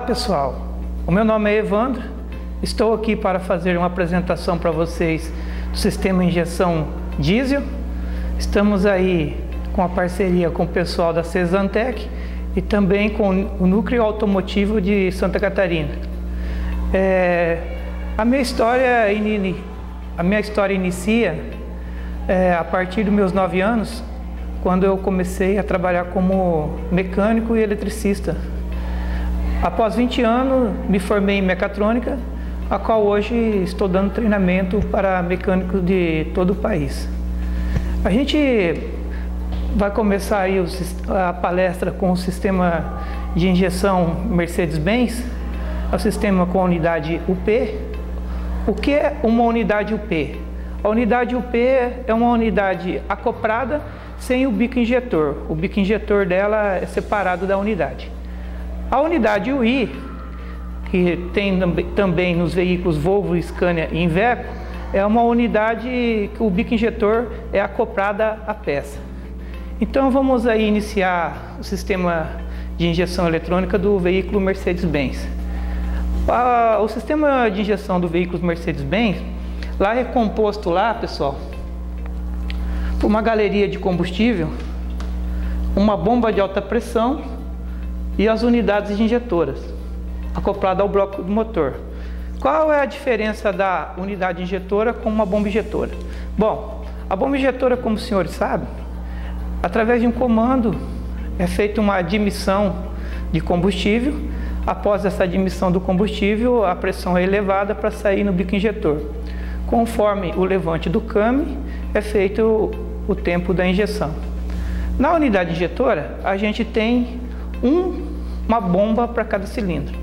pessoal, o meu nome é Evandro, estou aqui para fazer uma apresentação para vocês do sistema injeção diesel. Estamos aí com a parceria com o pessoal da Cesantec e também com o Núcleo Automotivo de Santa Catarina. A minha história inicia a partir dos meus 9 anos, quando eu comecei a trabalhar como mecânico e eletricista. Após 20 anos, me formei em mecatrônica, a qual hoje estou dando treinamento para mecânicos de todo o país. A gente vai começar aí a palestra com o sistema de injeção Mercedes-Benz, o sistema com a unidade UP. O que é uma unidade UP? A unidade UP é uma unidade acoplada sem o bico injetor. O bico injetor dela é separado da unidade. A unidade UI, que tem também nos veículos Volvo, Scania e Iveco, é uma unidade que o bico injetor é acoplada à peça. Então vamos aí iniciar o sistema de injeção eletrônica do veículo Mercedes-Benz. O sistema de injeção do veículo Mercedes-Benz, lá é composto lá, pessoal, por uma galeria de combustível, uma bomba de alta pressão e as unidades injetoras, acoplada ao bloco do motor. Qual é a diferença da unidade injetora com uma bomba injetora? Bom, a bomba injetora, como os senhores sabem, através de um comando é feita uma admissão de combustível. Após essa admissão do combustível, a pressão é elevada para sair no bico injetor. Conforme o levante do câmbio, é feito o tempo da injeção. Na unidade injetora, a gente tem uma bomba para cada cilindro.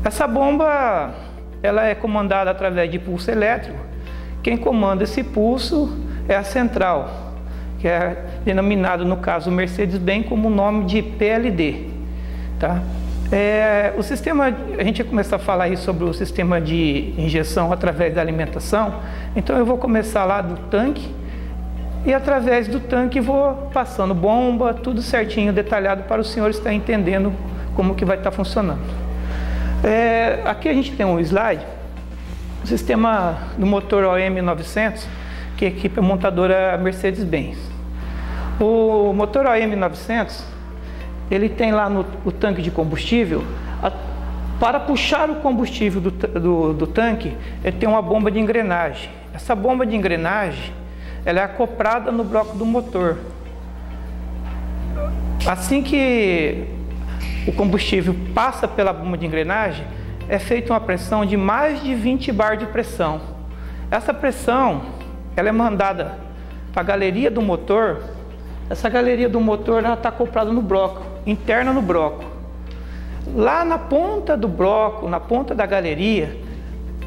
Essa bomba ela é comandada através de pulso elétrico. Quem comanda esse pulso é a central, que é denominado no caso Mercedes-Benz como o nome de PLD. Tá? O sistema, a gente vai começar a falar aí sobre o sistema de injeção através da alimentação. Então eu vou começar lá do tanque e através do tanque vou passando bomba, tudo certinho, detalhado para os senhores estarem entendendo como que vai estar funcionando. Aqui a gente tem um slide, o sistema do motor OM900, que equipa a montadora Mercedes-Benz. O motor OM900, ele tem lá o tanque de combustível. Para puxar o combustível do tanque, ele tem uma bomba de engrenagem. Essa bomba de engrenagem, ela é acoplada no bloco do motor. Assim que o combustível passa pela bomba de engrenagem, é feita uma pressão de mais de 20 bar de pressão. Essa pressão, ela é mandada para a galeria do motor. Essa galeria do motor está acoplada no bloco, interna no bloco. Lá na ponta do bloco, na ponta da galeria,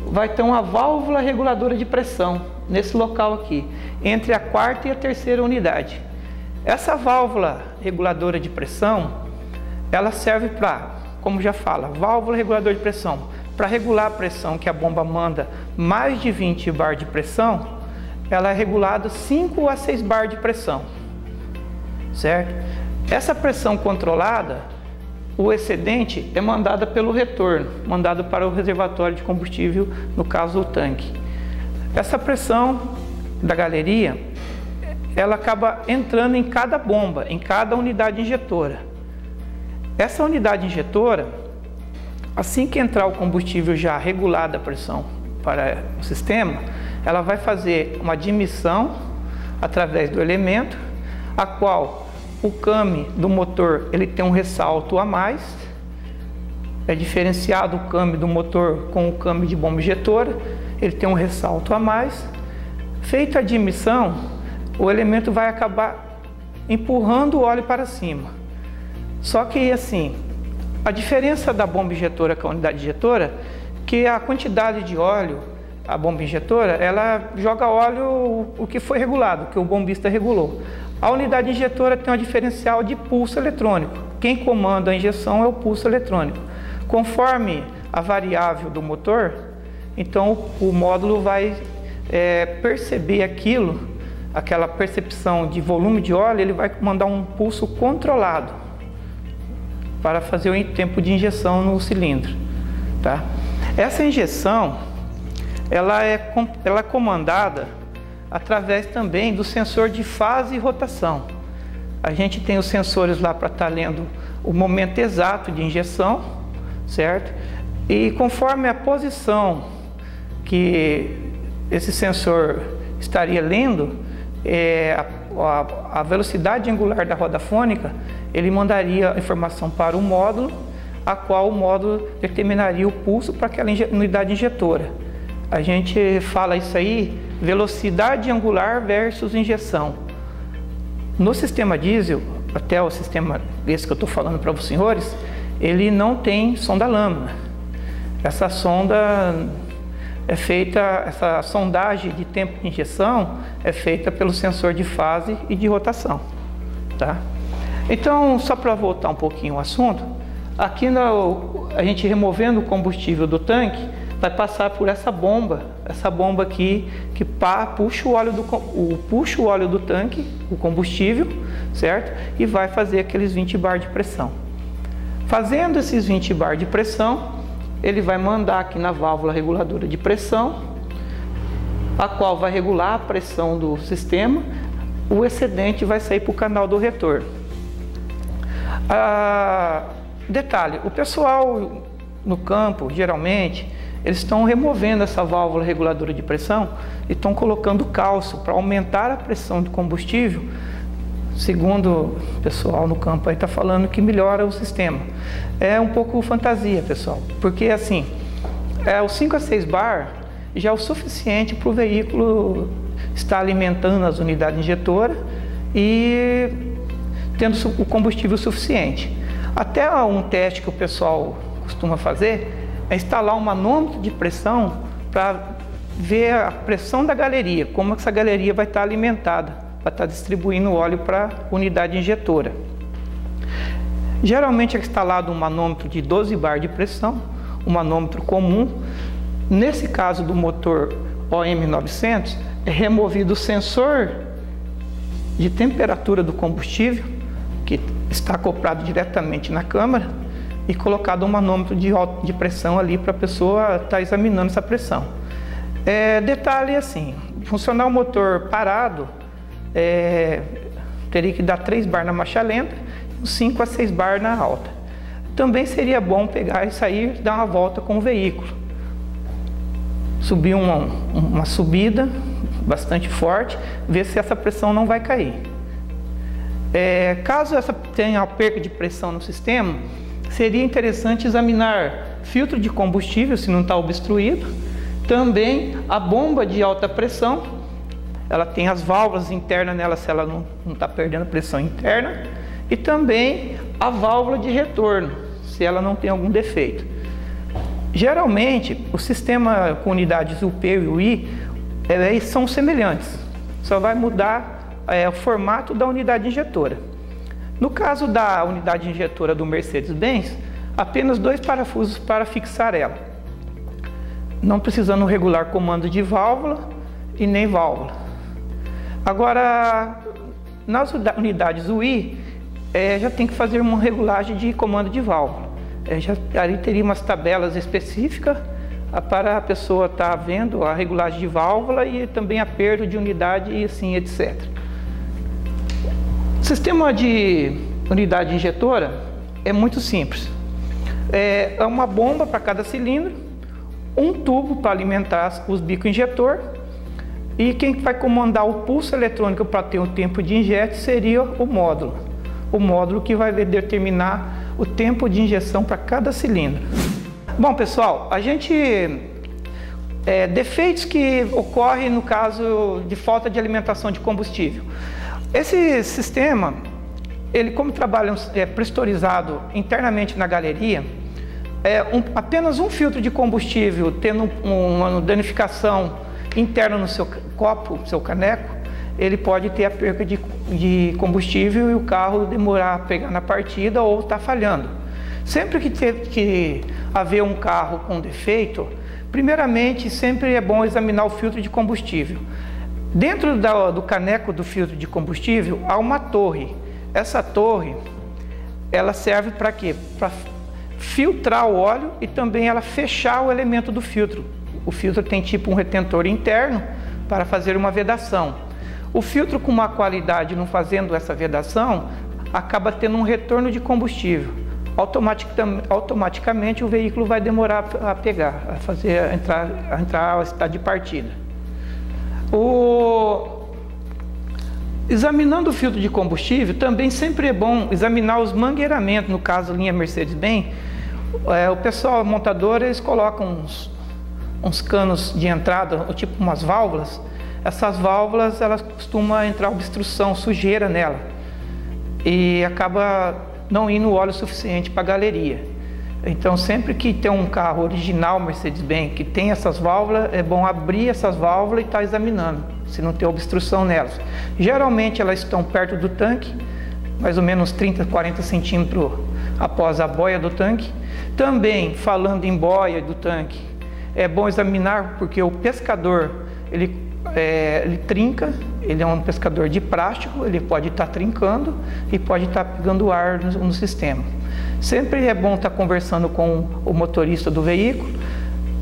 vai ter uma válvula reguladora de pressão, nesse local aqui, entre a quarta e a terceira unidade. Essa válvula reguladora de pressão, ela serve para, como já fala, válvula reguladora de pressão, para regular a pressão que a bomba manda mais de 20 bar de pressão, ela é regulada 5 a 6 bar de pressão, certo? Essa pressão controlada, o excedente é mandada pelo retorno, mandado para o reservatório de combustível, no caso o tanque. Essa pressão da galeria, ela acaba entrando em cada bomba, em cada unidade injetora. Essa unidade injetora, assim que entrar o combustível já regulado a pressão para o sistema, ela vai fazer uma admissão através do elemento, a qual o câmbio do motor ele tem um ressalto a mais. É diferenciado o câmbio do motor com o câmbio de bomba injetora, ele tem um ressalto a mais. Feita a admissão, o elemento vai acabar empurrando o óleo para cima. Só que assim, a diferença da bomba injetora com a unidade injetora, que a quantidade de óleo, a bomba injetora, ela joga óleo o que foi regulado, que o bombista regulou. A unidade injetora tem um diferencial de pulso eletrônico. Quem comanda a injeção é o pulso eletrônico. Conforme a variável do motor, então o módulo vai perceber aquela percepção de volume de óleo, ele vai mandar um pulso controlado. para fazer o tempo de injeção no cilindro, tá? Essa injeção, ela é comandada através também do sensor de fase e rotação. A gente tem os sensores lá para estar lendo o momento exato de injeção, certo? E conforme a posição que esse sensor estaria lendo, a velocidade angular da roda fônica, ele mandaria a informação para o módulo, a qual o módulo determinaria o pulso para aquela unidade injetora. A gente fala isso aí, velocidade angular versus injeção. No sistema diesel, até o sistema esse que eu estou falando para os senhores, ele não tem sonda lâmina. Essa sonda é feita, essa sondagem de tempo de injeção é feita pelo sensor de fase e de rotação, tá? Então, só para voltar um pouquinho ao assunto, aqui a gente removendo o combustível do tanque, vai passar por essa bomba aqui que puxa o óleo do tanque, o combustível, certo? E vai fazer aqueles 20 bar de pressão. Fazendo esses 20 bar de pressão, ele vai mandar aqui na válvula reguladora de pressão, a qual vai regular a pressão do sistema. O excedente vai sair para o canal do retorno. Detalhe, o pessoal no campo, geralmente, eles estão removendo essa válvula reguladora de pressão e estão colocando cálcio para aumentar a pressão do combustível. Segundo o pessoal no campo aí está falando que melhora o sistema. É um pouco fantasia, pessoal, porque assim, os 5 a 6 bar já é o suficiente para o veículo estar alimentando as unidades injetoras e tendo o combustível suficiente. Até um teste que o pessoal costuma fazer é instalar um manômetro de pressão para ver a pressão da galeria, como essa galeria vai estar alimentada, para estar distribuindo óleo para a unidade injetora. Geralmente é instalado um manômetro de 12 bar de pressão, um manômetro comum. Nesse caso do motor OM900, é removido o sensor de temperatura do combustível, que está acoplado diretamente na câmara, e colocado um manômetro de pressão ali para a pessoa estar examinando essa pressão. Detalhe assim, funcionar o motor parado, teria que dar 3 bar na marcha lenta e 5 a 6 bar na alta. Também seria bom pegar e sair, dar uma volta com o veículo. Subir uma subida bastante forte, ver se essa pressão não vai cair. Caso tenha uma perca de pressão no sistema, seria interessante examinar filtro de combustível, se não está obstruído. Também a bomba de alta pressão, ela tem as válvulas internas nela, se ela não está perdendo pressão interna. E também a válvula de retorno, se ela não tem algum defeito. Geralmente, o sistema com unidades UP e UI são semelhantes, só vai mudar o formato da unidade injetora. No caso da unidade injetora do Mercedes-Benz, apenas 2 parafusos para fixar ela, não precisando regular comando de válvula e nem válvula. Agora, nas unidades UI, já tem que fazer uma regulagem de comando de válvula. Ali teria umas tabelas específicas para a pessoa estar vendo a regulagem de válvula e também a perda de unidade e assim, etc. O sistema de unidade injetora é muito simples. É uma bomba para cada cilindro, um tubo para alimentar os bicos injetor, e quem vai comandar o pulso eletrônico para ter o tempo de injete seria o módulo. O módulo que vai determinar o tempo de injeção para cada cilindro. Bom, pessoal, defeitos que ocorrem no caso de falta de alimentação de combustível. Esse sistema, ele como trabalha pressurizado internamente na galeria, apenas um filtro de combustível tendo uma danificação interna no seu copo, seu caneco, ele pode ter a perca de combustível e o carro demorar a pegar na partida ou estar falhando. Sempre que haver um carro com defeito, primeiramente sempre é bom examinar o filtro de combustível. Dentro do caneco do filtro de combustível há uma torre. Essa torre, ela serve para quê? Para filtrar o óleo e também ela fechar o elemento do filtro. O filtro tem tipo um retentor interno para fazer uma vedação. O filtro com má qualidade, não fazendo essa vedação, acaba tendo um retorno de combustível. Automaticamente o veículo vai demorar a pegar, a entrar ao estado de partida. Examinando o filtro de combustível, também sempre é bom examinar os mangueiramentos, no caso linha Mercedes-Benz. O pessoal montador, eles colocam uns canos de entrada, tipo umas válvulas. Essas válvulas, elas costumam entrar obstrução, sujeira nela, e acaba não indo óleo suficiente para a galeria. Então, sempre que tem um carro original Mercedes-Benz que tem essas válvulas, é bom abrir essas válvulas e estar examinando se não tem obstrução nelas. Geralmente elas estão perto do tanque, mais ou menos 30, 40 centímetros após a boia do tanque. Também, falando em boia do tanque, é bom examinar, porque o pescador, ele trinca, ele é um pescador de plástico, ele pode estar trincando e pode estar pegando ar no sistema. Sempre é bom estar conversando com o motorista do veículo,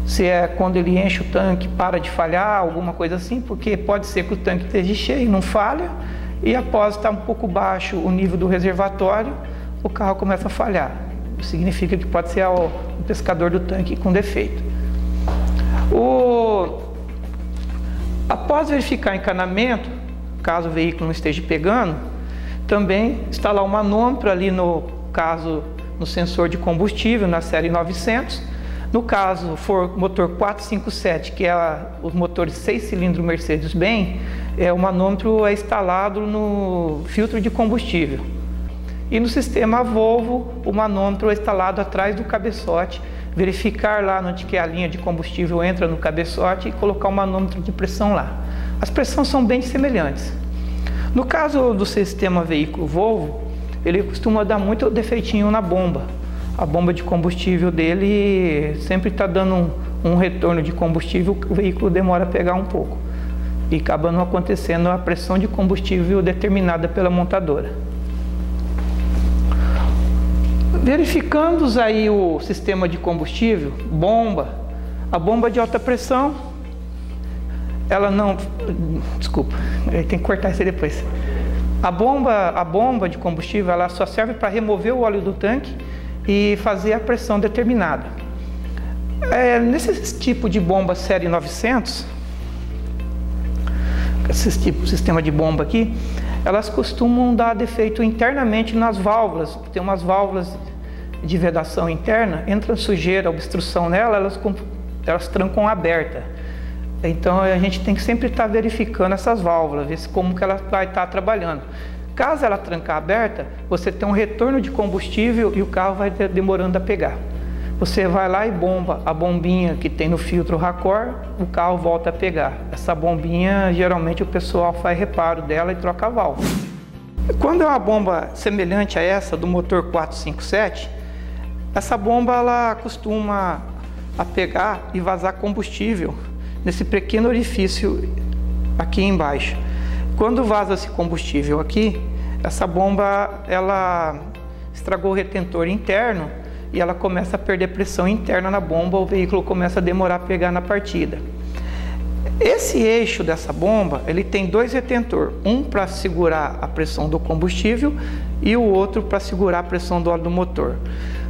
se é quando ele enche o tanque, para de falhar, alguma coisa assim, porque pode ser que o tanque esteja cheio, não falha, e após estar um pouco baixo o nível do reservatório, o carro começa a falhar. Significa que pode ser o pescador do tanque com defeito. Após verificar encanamento, caso o veículo não esteja pegando, também instalar um manômetro ali no sensor de combustível, na série 900. No caso for motor 457, que é os motores 6 cilindros Mercedes-Benz, o manômetro é instalado no filtro de combustível. E no sistema Volvo, o manômetro é instalado atrás do cabeçote, verificar lá onde que a linha de combustível entra no cabeçote e colocar o manômetro de pressão lá. As pressões são bem semelhantes. No caso do sistema veículo Volvo, ele costuma dar muito defeitinho na bomba. A bomba de combustível dele sempre está dando um retorno de combustível que o veículo demora a pegar um pouco. E acaba não acontecendo a pressão de combustível determinada pela montadora. Verificando aí o sistema de combustível, a bomba de alta pressão, ela não... Desculpa, tem que cortar isso aí depois. A bomba de combustível, ela só serve para remover o óleo do tanque e fazer a pressão determinada. Nesse tipo de bomba série 900, esse tipo de sistema de bomba aqui, elas costumam dar defeito internamente nas válvulas. Tem umas válvulas de vedação interna, entra sujeira, obstrução nela, elas trancam aberta. Então a gente tem que sempre estar verificando essas válvulas, ver como que ela vai estar trabalhando. Caso ela trancar aberta, você tem um retorno de combustível e o carro vai demorando a pegar. Você vai lá e bomba a bombinha que tem no filtro Racor, o carro volta a pegar. Essa bombinha, geralmente o pessoal faz reparo dela e troca a válvula. Quando é uma bomba semelhante a essa do motor 457, essa bomba ela costuma a pegar e vazar combustível nesse pequeno orifício aqui embaixo. Quando vaza esse combustível aqui, essa bomba ela estragou o retentor interno e ela começa a perder pressão interna na bomba, o veículo começa a demorar a pegar na partida. Esse eixo dessa bomba, ele tem dois retentores, um para segurar a pressão do combustível e o outro para segurar a pressão do óleo do motor.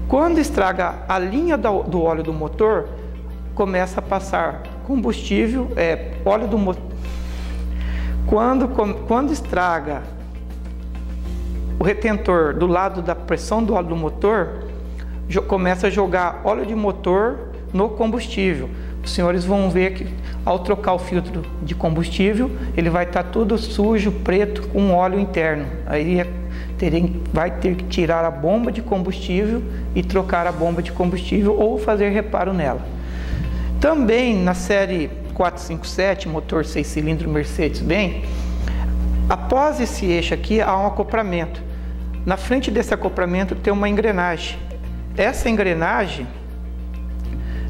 Quando estraga a linha do óleo do motor, começa a passar combustível, óleo do motor. Quando estraga o retentor do lado da pressão do óleo do motor, começa a jogar óleo de motor no combustível. Os senhores vão ver que ao trocar o filtro de combustível, ele vai estar tudo sujo, preto, com óleo interno. Aí vai ter que tirar a bomba de combustível e trocar a bomba de combustível ou fazer reparo nela. Também na série 457, motor 6 cilindros Mercedes-Benz, após esse eixo aqui há um acoplamento. Na frente desse acoplamento tem uma engrenagem. Essa engrenagem,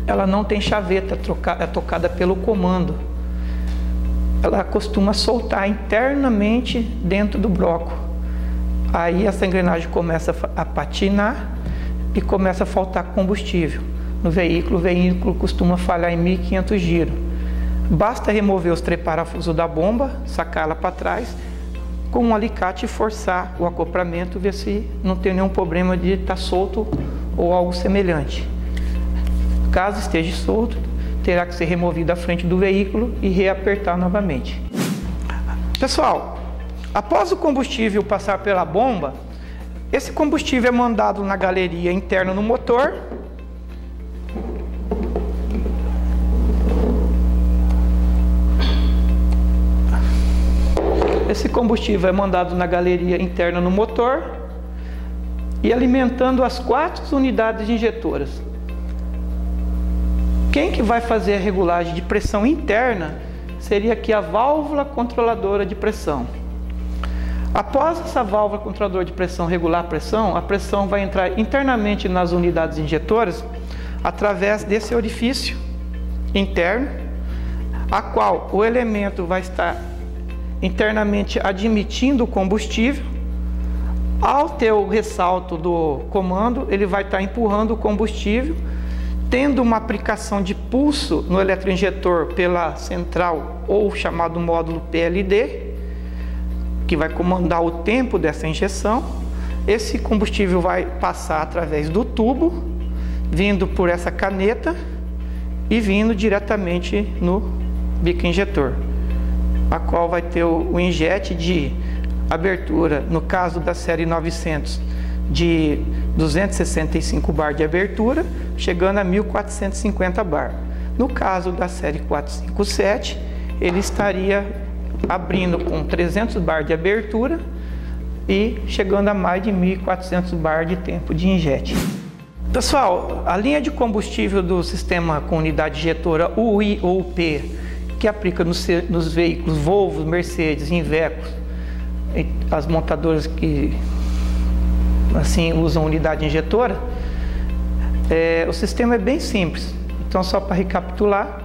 ela não tem chaveta, é tocada pelo comando. Ela costuma soltar internamente dentro do bloco. Aí essa engrenagem começa a patinar e começa a faltar combustível no veículo. O veículo costuma falhar em 1.500 giros. Basta remover os 3 parafusos da bomba, sacá-la para trás, com um alicate e forçar o acoplamento, ver se não tem nenhum problema de estar solto ou algo semelhante. Caso esteja solto, terá que ser removido a frente do veículo e reapertar novamente. Pessoal, após o combustível passar pela bomba, esse combustível é mandado na galeria interna no motor. Esse combustível é mandado na galeria interna no motor e alimentando as 4 unidades injetoras. Quem que vai fazer a regulagem de pressão interna seria aqui a válvula controladora de pressão. Após essa válvula controladora de pressão regular a pressão vai entrar internamente nas unidades injetoras através desse orifício interno, a qual o elemento vai estar internamente admitindo o combustível. Ao ter o ressalto do comando, ele vai estar empurrando o combustível, tendo uma aplicação de pulso no eletroinjetor pela central ou chamado módulo PLD, que vai comandar o tempo dessa injeção. Esse combustível vai passar através do tubo, vindo por essa caneta e vindo diretamente no bico injetor, a qual vai ter o injete de abertura, no caso da série 900, de 265 bar de abertura, chegando a 1450 bar. No caso da série 457, ele estaria abrindo com 300 bar de abertura e chegando a mais de 1400 bar de tempo de injete. Pessoal, a linha de combustível do sistema com unidade injetora UI ou UP, que aplica nos veículos Volvo, Mercedes, Iveco, as montadoras que assim usam unidade injetora, o sistema é bem simples. Então, só para recapitular,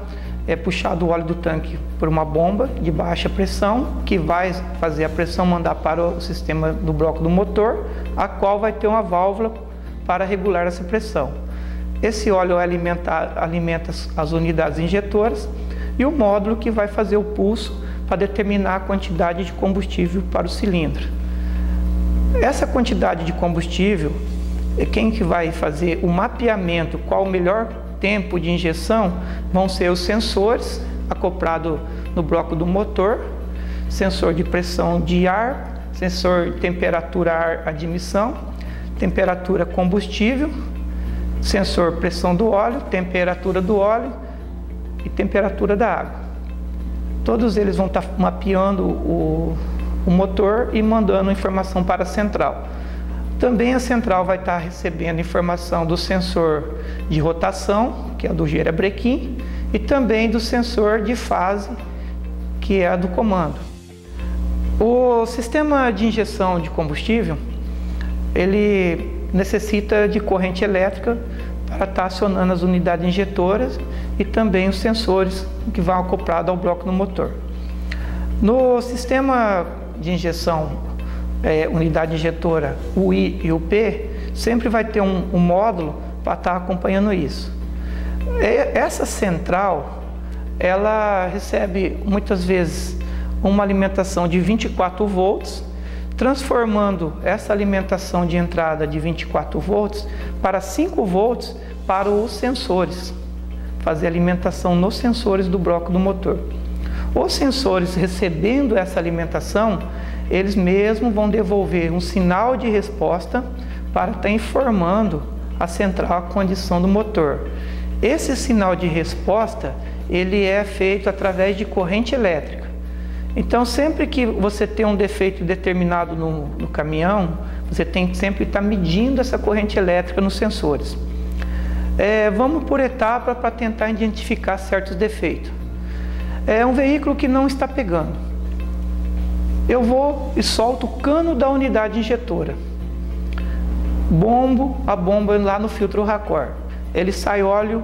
é puxado o óleo do tanque por uma bomba de baixa pressão, que vai fazer a pressão mandar para o sistema do bloco do motor, a qual vai ter uma válvula para regular essa pressão. Esse óleo alimenta as unidades injetoras e o módulo que vai fazer o pulso para determinar a quantidade de combustível para o cilindro. Essa quantidade de combustível, quem que vai fazer o mapeamento, qual o melhor tempo de injeção, vão ser os sensores acoplados no bloco do motor, sensor de pressão de ar, sensor de temperatura ar admissão, temperatura combustível, sensor pressão do óleo, temperatura do óleo e temperatura da água. Todos eles vão estar mapeando o motor e mandando informação para a central. Também a central vai estar recebendo informação do sensor de rotação, que é do girabrequim, e também do sensor de fase, que é a do comando. O sistema de injeção de combustível, ele necessita de corrente elétrica para estar acionando as unidades injetoras e também os sensores que vão acoplados ao bloco do motor. No sistema de injeção unidade injetora UI e UP, sempre vai ter um módulo para estar acompanhando isso. Essa central, ela recebe muitas vezes uma alimentação de 24 volts, transformando essa alimentação de entrada de 24 volts para 5 volts para os sensores, fazer alimentação nos sensores do bloco do motor. Os sensores, recebendo essa alimentação, eles mesmos vão devolver um sinal de resposta para estar informando a central a condição do motor. Esse sinal de resposta, ele é feito através de corrente elétrica. Então, sempre que você tem um defeito determinado no caminhão, você tem que sempre estar medindo essa corrente elétrica nos sensores. Vamos por etapa para tentar identificar certos defeitos. É um veículo que não está pegando. Eu vou e solto o cano da unidade injetora. Bombo a bomba lá no filtro Racor. Ele sai óleo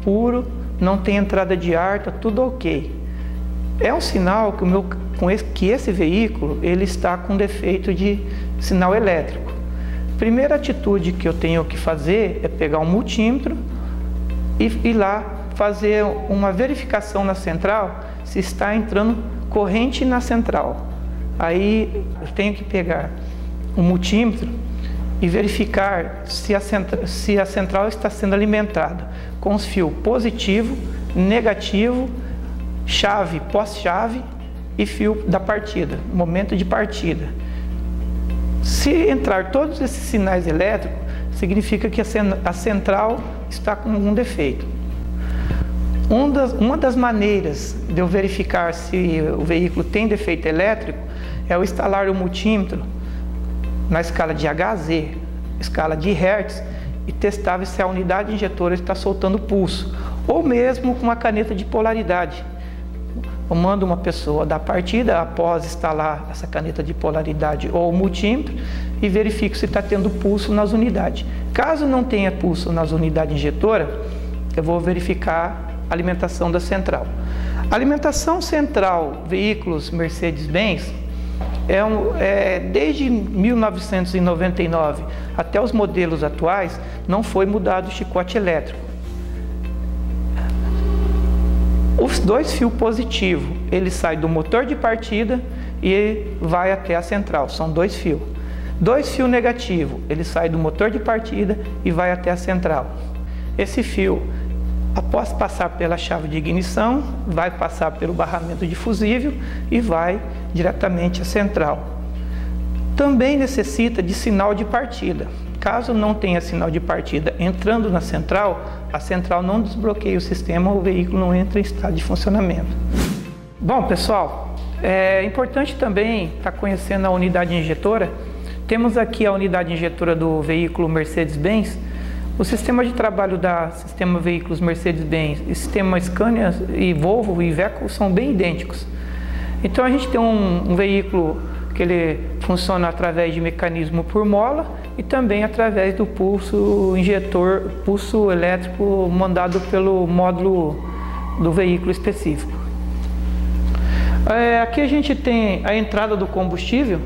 puro, não tem entrada de ar, está tudo ok. É um sinal que esse veículo ele está com defeito de sinal elétrico. Primeira atitude que eu tenho que fazer é pegar um multímetro e ir lá fazer uma verificação na central se está entrando corrente na central. Aí eu tenho que pegar um multímetro e verificar se a central está sendo alimentada com os fios positivo, negativo, chave, pós-chave e fio da partida, momento de partida. Se entrar todos esses sinais elétricos, significa que a central está com algum defeito. Uma das maneiras de eu verificar se o veículo tem defeito elétrico é o instalar o multímetro na escala de Hz, escala de Hertz, e testar se a unidade injetora está soltando pulso, ou mesmo com uma caneta de polaridade. Eu mando uma pessoa da partida após instalar essa caneta de polaridade ou multímetro e verifico se está tendo pulso nas unidades. Caso não tenha pulso nas unidades injetoras, eu vou verificar a alimentação da central. A alimentação central veículos Mercedes-Benz desde 1999 até os modelos atuais não foi mudado o chicote elétrico. Os dois fios positivos, ele sai do motor de partida e vai até a central, são dois fios. Dois fios negativos, ele sai do motor de partida e vai até a central. Esse fio, após passar pela chave de ignição, vai passar pelo barramento de fusível e vai diretamente à central. Também necessita de sinal de partida. Caso não tenha sinal de partida entrando na central, a central não desbloqueia o sistema, o veículo não entra em estado de funcionamento. Bom, pessoal, é importante também estar conhecendo a unidade injetora. Temos aqui a unidade injetora do veículo Mercedes-Benz. O sistema de trabalho da sistema veículos Mercedes-Benz e sistema Scania e Volvo e Iveco são bem idênticos. Então a gente tem um veículo que ele funciona através de mecanismo por mola e também através do pulso injetor, pulso elétrico mandado pelo módulo do veículo específico. Aqui a gente tem a entrada do combustível.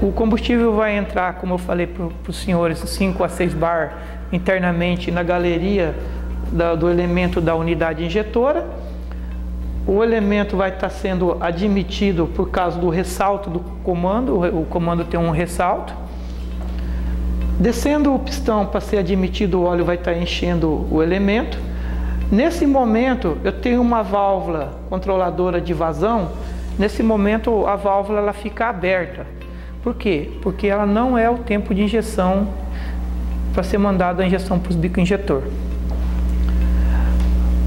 O combustível vai entrar, como eu falei para os senhores, 5 a 6 bar internamente na galeria do elemento da unidade injetora. O elemento vai estar sendo admitido por causa do ressalto do comando, o comando tem um ressalto. Descendo o pistão para ser admitido, o óleo vai estar enchendo o elemento. Nesse momento, eu tenho uma válvula controladora de vazão. Nesse momento, a válvula ela fica aberta. Por quê? Porque ela não é o tempo de injeção para ser mandada a injeção para os bicos injetor.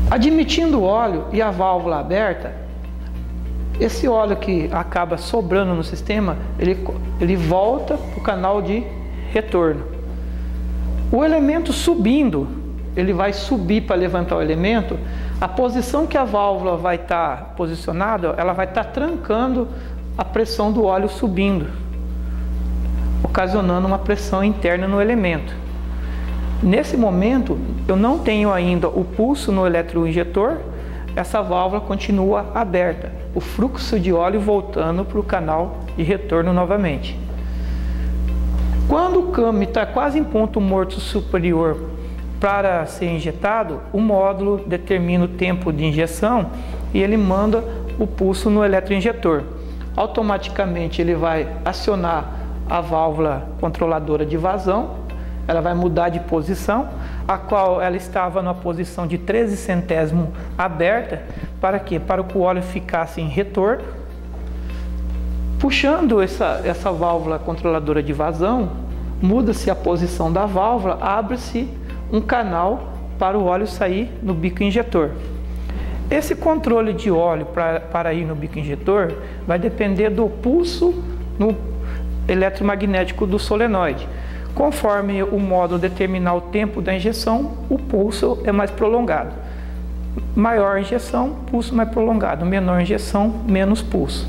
Admitindo o óleo e a válvula aberta, esse óleo que acaba sobrando no sistema, ele volta para o canal de retorno. O elemento subindo, ele vai subir para levantar o elemento, a posição que a válvula vai estar posicionada, ela vai estar trancando a pressão do óleo subindo, ocasionando uma pressão interna no elemento. Nesse momento, eu não tenho ainda o pulso no eletroinjetor, essa válvula continua aberta, o fluxo de óleo voltando para o canal de retorno novamente. Quando o câmbio está quase em ponto morto superior para ser injetado, o módulo determina o tempo de injeção e ele manda o pulso no eletroinjetor. Automaticamente ele vai acionar a válvula controladora de vazão, ela vai mudar de posição, a qual ela estava na posição de 13 centésimo aberta, para quê? Para que o óleo ficasse em retorno. Puxando essa válvula controladora de vazão, muda-se a posição da válvula, abre-se um canal para o óleo sair no bico injetor. Esse controle de óleo para ir no bico injetor vai depender do pulso no eletromagnético do solenoide. Conforme o módulo determinar o tempo da injeção, o pulso é mais prolongado. Maior injeção, pulso mais prolongado. Menor injeção, menos pulso.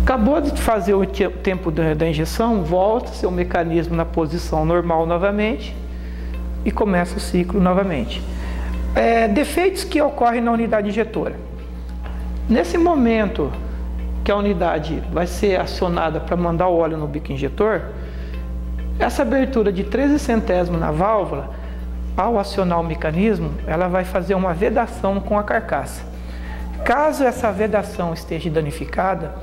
Acabou de fazer o tempo da injeção, volta seu mecanismo na posição normal novamente e começa o ciclo novamente. Defeitos que ocorrem na unidade injetora. Nesse momento que a unidade vai ser acionada para mandar o óleo no bico injetor, essa abertura de 13 centésimos na válvula, ao acionar o mecanismo, ela vai fazer uma vedação com a carcaça. Caso essa vedação esteja danificada,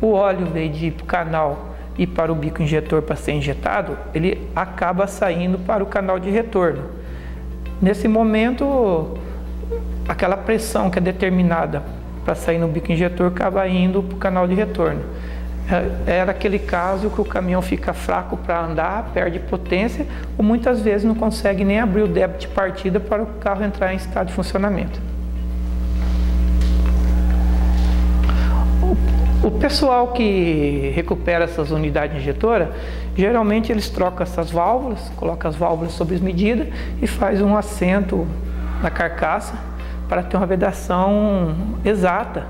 o óleo, em vez de ir para o canal e para o bico injetor para ser injetado, ele acaba saindo para o canal de retorno. Nesse momento, aquela pressão que é determinada para sair no bico injetor acaba indo para o canal de retorno. Era aquele caso que o caminhão fica fraco para andar, perde potência, ou muitas vezes não consegue nem abrir o débito de partida para o carro entrar em estado de funcionamento. O pessoal que recupera essas unidades injetoras, geralmente eles trocam essas válvulas, colocam as válvulas sob medida e faz um assento na carcaça para ter uma vedação exata,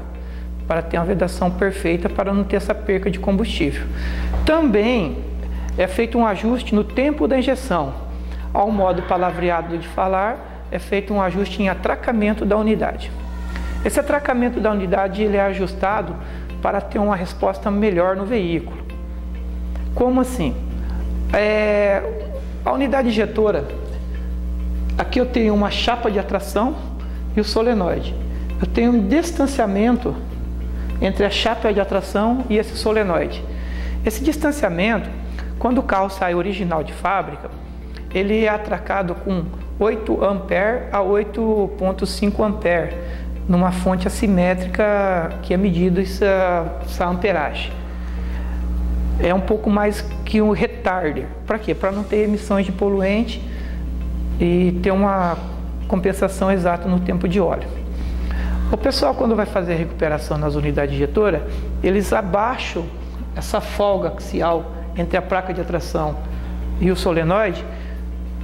para ter uma vedação perfeita, para não ter essa perca de combustível. Também é feito um ajuste no tempo da injeção. Ao modo palavreado de falar, é feito um ajuste em atracamento da unidade. Esse atracamento da unidade ele é ajustado para ter uma resposta melhor no veículo. Como assim? A unidade injetora, aqui eu tenho uma chapa de atração e o solenoide. Eu tenho um distanciamento entre a chapa de atração e esse solenoide. Esse distanciamento, quando o carro sai original de fábrica, ele é atracado com 8 ampere a 8,5 ampere, numa fonte assimétrica que é medido essa amperagem. É um pouco mais que um retarder. Para quê? Para não ter emissões de poluente e ter uma compensação exata no tempo de óleo. O pessoal, quando vai fazer a recuperação nas unidades injetoras, eles abaixam essa folga axial entre a placa de atração e o solenoide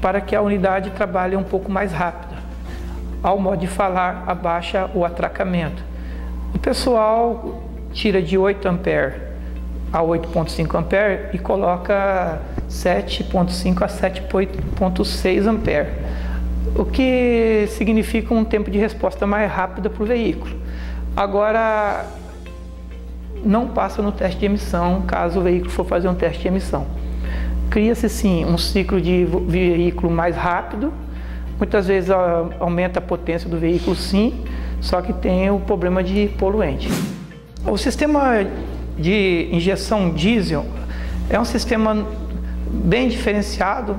para que a unidade trabalhe um pouco mais rápida. Ao modo de falar, abaixa o atracamento. O pessoal tira de 8 ampere a 8,5 ampere e coloca 7,5 a 7,6 ampere, o que significa um tempo de resposta mais rápida para o veículo. Agora, não passa no teste de emissão, caso o veículo for fazer um teste de emissão. Cria-se sim um ciclo de veículo mais rápido. Muitas vezes aumenta a potência do veículo, sim, só que tem o problema de poluente. O sistema de injeção diesel é um sistema bem diferenciado.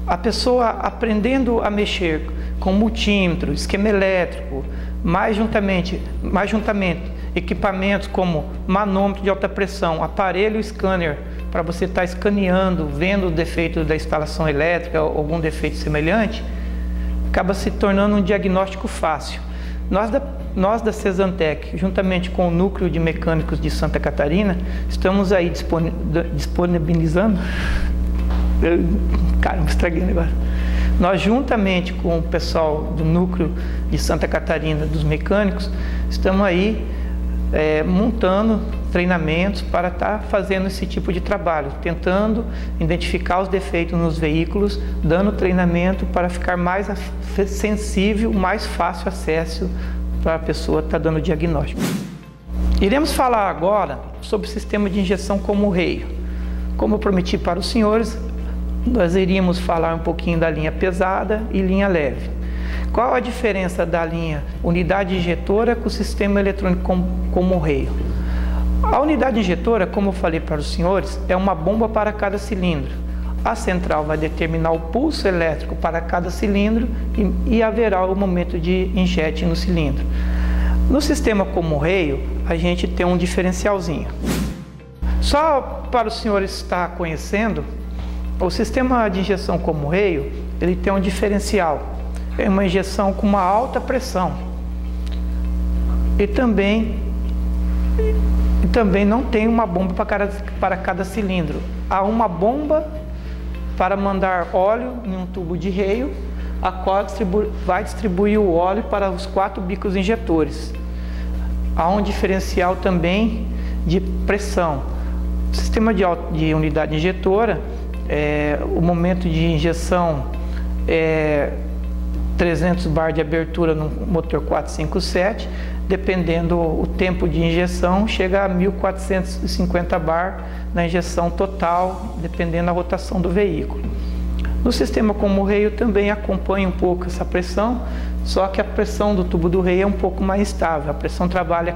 A pessoa aprendendo a mexer com multímetro, esquema elétrico, mais juntamente equipamentos como manômetro de alta pressão, aparelho scanner, para você estar escaneando, vendo o defeito da instalação elétrica ou algum defeito semelhante, acaba se tornando um diagnóstico fácil. Nós da Cesantec, juntamente com o Núcleo de Mecânicos de Santa Catarina, estamos aí disponibilizando... Caramba, estraguei o negócio. Nós, juntamente com o pessoal do Núcleo de Santa Catarina, dos mecânicos, estamos aí montando treinamentos para estar fazendo esse tipo de trabalho, tentando identificar os defeitos nos veículos, dando treinamento para ficar mais sensível, mais fácil acesso para a pessoa estar dando diagnóstico. Iremos falar agora sobre o sistema de injeção como reio. Como eu prometi para os senhores, nós iríamos falar um pouquinho da linha pesada e linha leve. Qual a diferença da linha unidade injetora com o sistema eletrônico como reio? A unidade injetora, como eu falei para os senhores, é uma bomba para cada cilindro. A central vai determinar o pulso elétrico para cada cilindro e haverá o momento de injete no cilindro. No sistema como reio, a gente tem um diferencialzinho. Só para os senhores estar conhecendo, o sistema de injeção como reio, ele tem um diferencial. É uma injeção com uma alta pressão. E também não tem uma bomba para cada cilindro. Há uma bomba para mandar óleo em um tubo de reio, a qual vai distribuir o óleo para os 4 bicos injetores. Há um diferencial também de pressão. O sistema de unidade injetora, o momento de injeção é 300 bar de abertura no motor 457, dependendo o tempo de injeção, chega a 1.450 bar na injeção total, dependendo da rotação do veículo. No sistema como-reio também acompanha um pouco essa pressão, só que a pressão do tubo do reio é um pouco mais estável, a pressão trabalha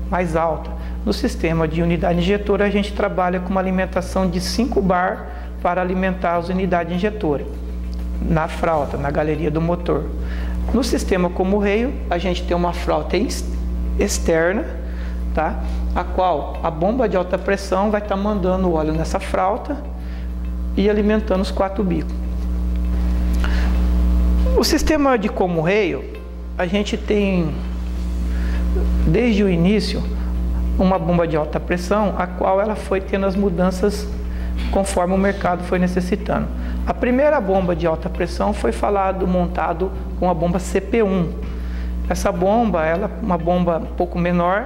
mais alta. No sistema de unidade injetora, a gente trabalha com uma alimentação de 5 bar para alimentar as unidades injetoras, na fralda, na galeria do motor. No sistema como-reio, a gente tem uma fralda externa, tá? A qual a bomba de alta pressão vai estar mandando o óleo nessa fralda e alimentando os 4 bicos. O sistema de como-reio, a gente tem, desde o início, uma bomba de alta pressão, a qual ela foi tendo as mudanças conforme o mercado foi necessitando. A primeira bomba de alta pressão foi montado com a bomba CP1. Essa bomba, ela é uma bomba um pouco menor,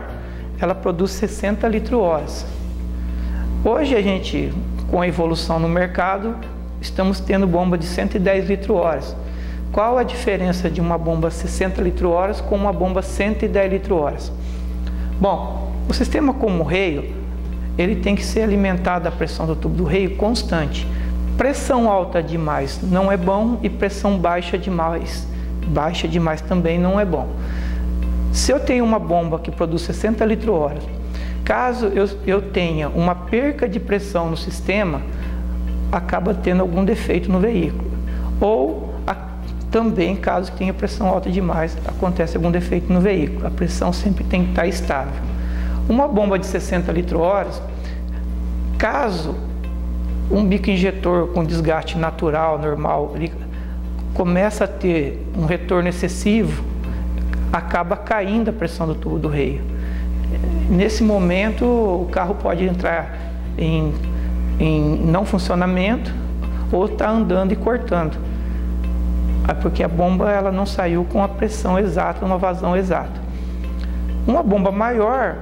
ela produz 60 litros-horas. Hoje a gente, com a evolução no mercado, estamos tendo bomba de 110 litros-horas. Qual a diferença de uma bomba 60 litros-horas com uma bomba 110 litros-horas? Bom, o sistema como-reio, ele tem que ser alimentado a pressão do tubo do reio constante. Pressão alta demais não é bom e pressão baixa demais também não é bom. Se eu tenho uma bomba que produz 60 litros-horas, caso eu tenha uma perca de pressão no sistema, acaba tendo algum defeito no veículo. Ou também, caso tenha pressão alta demais, acontece algum defeito no veículo. A pressão sempre tem que estar estável. Uma bomba de 60 litros-horas, caso um bico injetor com desgaste natural, normal, ele começa a ter um retorno excessivo, acaba caindo a pressão do tubo do reio. Nesse momento, o carro pode entrar em não funcionamento ou está andando e cortando, porque a bomba ela não saiu com a pressão exata, uma vazão exata. Uma bomba maior,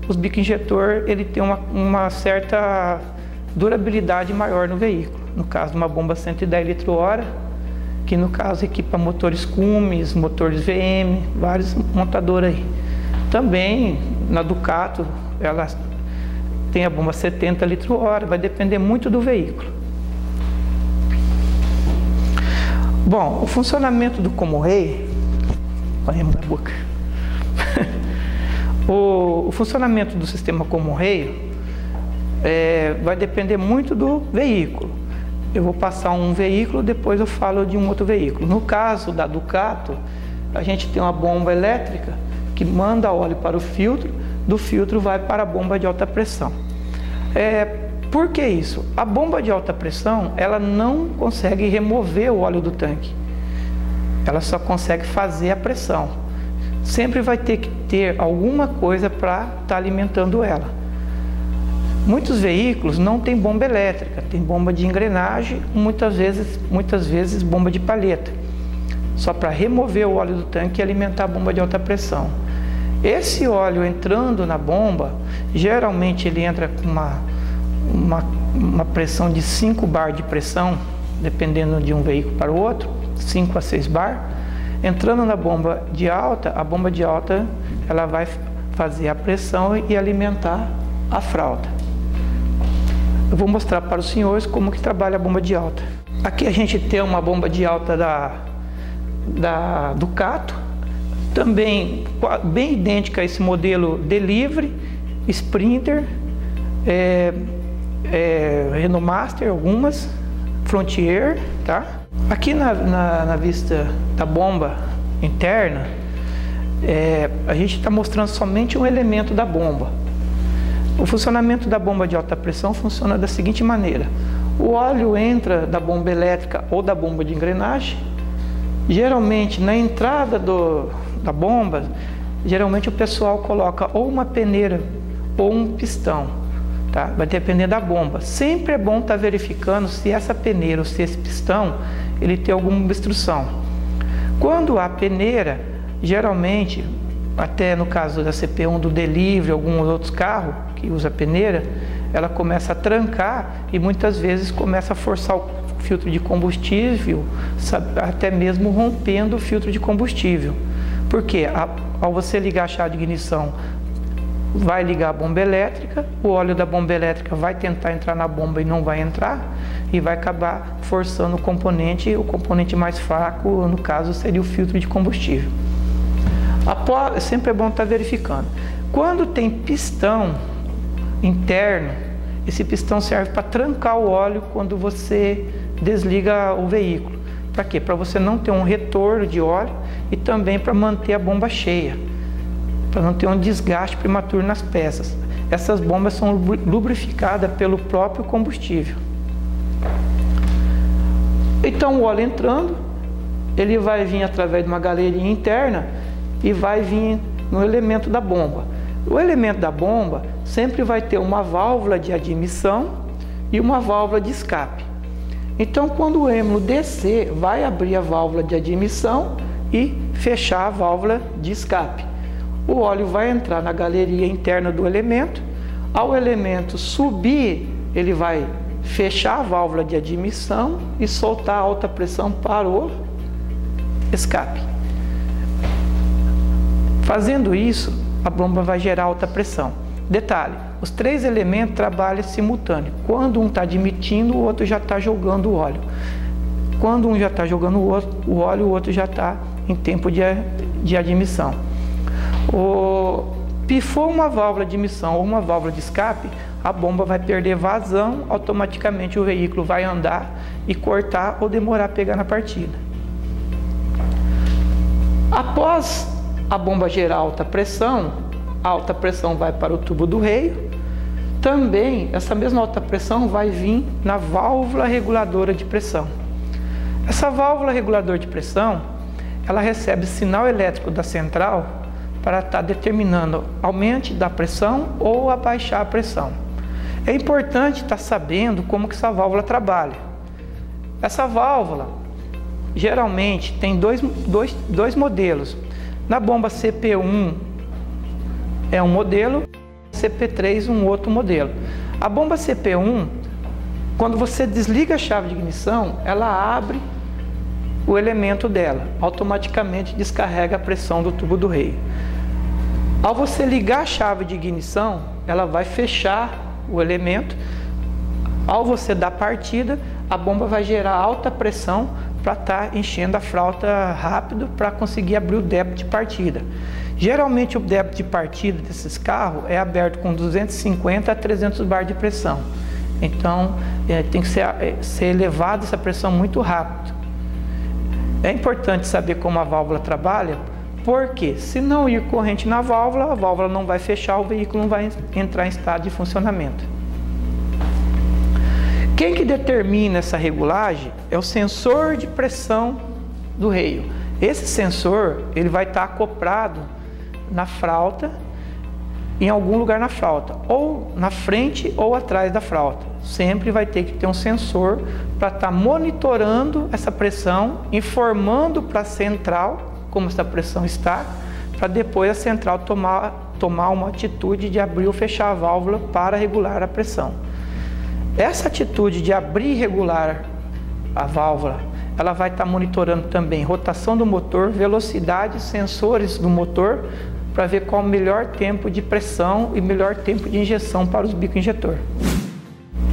os bico injetor ele tem uma certa durabilidade maior no veículo. No caso de uma bomba 110 litros-hora, que no caso equipa motores Cummins, motores VM, vários montadores aí. Também na Ducato, ela tem a bomba 70 litros-hora, vai depender muito do veículo. Bom, o funcionamento do como-reio, na boca. O funcionamento do sistema como-reio vai depender muito do veículo. Eu vou passar um veículo, depois eu falo de um outro veículo. No caso da Ducato, a gente tem uma bomba elétrica que manda óleo para o filtro, do filtro vai para a bomba de alta pressão. Por que isso? A bomba de alta pressão, ela não consegue remover o óleo do tanque. Ela só consegue fazer a pressão. Sempre vai ter que ter alguma coisa para estar alimentando ela. Muitos veículos não tem bomba elétrica, tem bomba de engrenagem, muitas vezes bomba de palheta, só para remover o óleo do tanque e alimentar a bomba de alta pressão. Esse óleo entrando na bomba, geralmente ele entra com uma pressão de 5 bar de pressão, dependendo de um veículo para o outro, 5 a 6 bar. Entrando na bomba de alta, a bomba de alta ela vai fazer a pressão e alimentar a fralda. Eu vou mostrar para os senhores como que trabalha a bomba de alta. Aqui a gente tem uma bomba de alta da Ducato, também bem idêntica a esse modelo Delivery, Sprinter, Renault Master, algumas, Frontier, tá? Aqui na vista da bomba interna, a gente está mostrando somente um elemento da bomba. O funcionamento da bomba de alta pressão funciona da seguinte maneira: o óleo entra da bomba elétrica ou da bomba de engrenagem. Geralmente na entrada da bomba, geralmente o pessoal coloca ou uma peneira ou um pistão, tá? Vai depender da bomba. Sempre é bom estar verificando se essa peneira ou se esse pistão ele tem alguma obstrução. Quando há peneira, geralmente, até no caso da CP1 do Delivery, alguns outros carros que usa peneira, ela começa a trancar e muitas vezes começa a forçar o filtro de combustível, até mesmo rompendo o filtro de combustível. Porque ao você ligar a chave de ignição, vai ligar a bomba elétrica, o óleo da bomba elétrica vai tentar entrar na bomba e não vai entrar, e vai acabar forçando o componente mais fraco, no caso seria o filtro de combustível. Sempre é bom estar verificando. Quando tem pistão interno, esse pistão serve para trancar o óleo quando você desliga o veículo. Para quê? Para você não ter um retorno de óleo e também para manter a bomba cheia, para não ter um desgaste prematuro nas peças. Essas bombas são lubrificadas pelo próprio combustível. Então o óleo entrando, ele vai vir através de uma galeria interna e vai vir no elemento da bomba. O elemento da bomba sempre vai ter uma válvula de admissão e uma válvula de escape. Então quando o êmbolo descer, vai abrir a válvula de admissão e fechar a válvula de escape. O óleo vai entrar na galeria interna do elemento. Ao elemento subir, ele vai fechar a válvula de admissão e soltar a alta pressão para o escape. Fazendo isso, a bomba vai gerar alta pressão. Detalhe, os três elementos trabalham simultâneo. Quando um está admitindo, o outro já está jogando o óleo. Quando um já está jogando o óleo, o outro já está em tempo de admissão. Pifou uma válvula de admissão ou uma válvula de escape, a bomba vai perder vazão, automaticamente o veículo vai andar e cortar ou demorar a pegar na partida. Após a bomba gerar alta pressão, a alta pressão vai para o tubo do reio. Também essa mesma alta pressão vai vir na válvula reguladora de pressão. Essa válvula reguladora de pressão, ela recebe sinal elétrico da central para estar determinando aumente da pressão ou abaixar a pressão. É importante estar sabendo como que essa válvula trabalha. Essa válvula geralmente tem dois modelos. Na bomba CP1 é um modelo, CP3 um outro modelo. A bomba CP1, quando você desliga a chave de ignição, ela abre o elemento dela, automaticamente descarrega a pressão do tubo do reio. Ao você ligar a chave de ignição, ela vai fechar o elemento. Ao você dar partida, a bomba vai gerar alta pressão para estar enchendo a fralda rápido para conseguir abrir o débito de partida. Geralmente o débito de partida desses carros é aberto com 250 a 300 bar de pressão. Então tem que ser elevada essa pressão muito rápido. É importante saber como a válvula trabalha, porque se não ir corrente na válvula, a válvula não vai fechar, o veículo não vai entrar em estado de funcionamento. Quem que determina essa regulagem é o sensor de pressão do reio. Esse sensor ele vai estar acoplado na fralda, em algum lugar na fralda, ou na frente ou atrás da fralda. Sempre vai ter que ter um sensor para estar monitorando essa pressão, informando para a central como essa pressão está, para depois a central tomar uma atitude de abrir ou fechar a válvula para regular a pressão. Essa atitude de abrir e regular a válvula, ela vai estar monitorando também rotação do motor, velocidade, sensores do motor, para ver qual o melhor tempo de pressão e melhor tempo de injeção para os bicos injetor.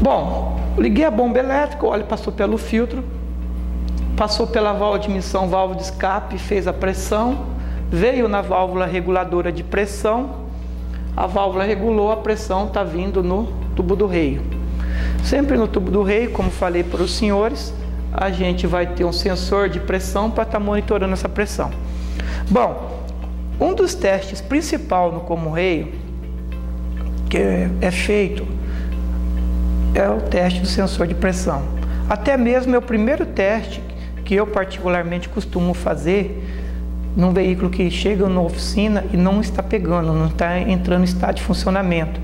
Bom, liguei a bomba elétrica, o óleo passou pelo filtro, passou pela válvula de admissão, válvula de escape, fez a pressão, veio na válvula reguladora de pressão, a válvula regulou, a pressão está vindo no tubo do reio. Sempre no tubo do reio, como falei para os senhores, a gente vai ter um sensor de pressão para estar monitorando essa pressão. Bom, um dos testes principais no como-reio que é feito é o teste do sensor de pressão. Até mesmo é o primeiro teste que eu particularmente costumo fazer num veículo que chega na oficina e não está pegando, não está entrando em estado de funcionamento.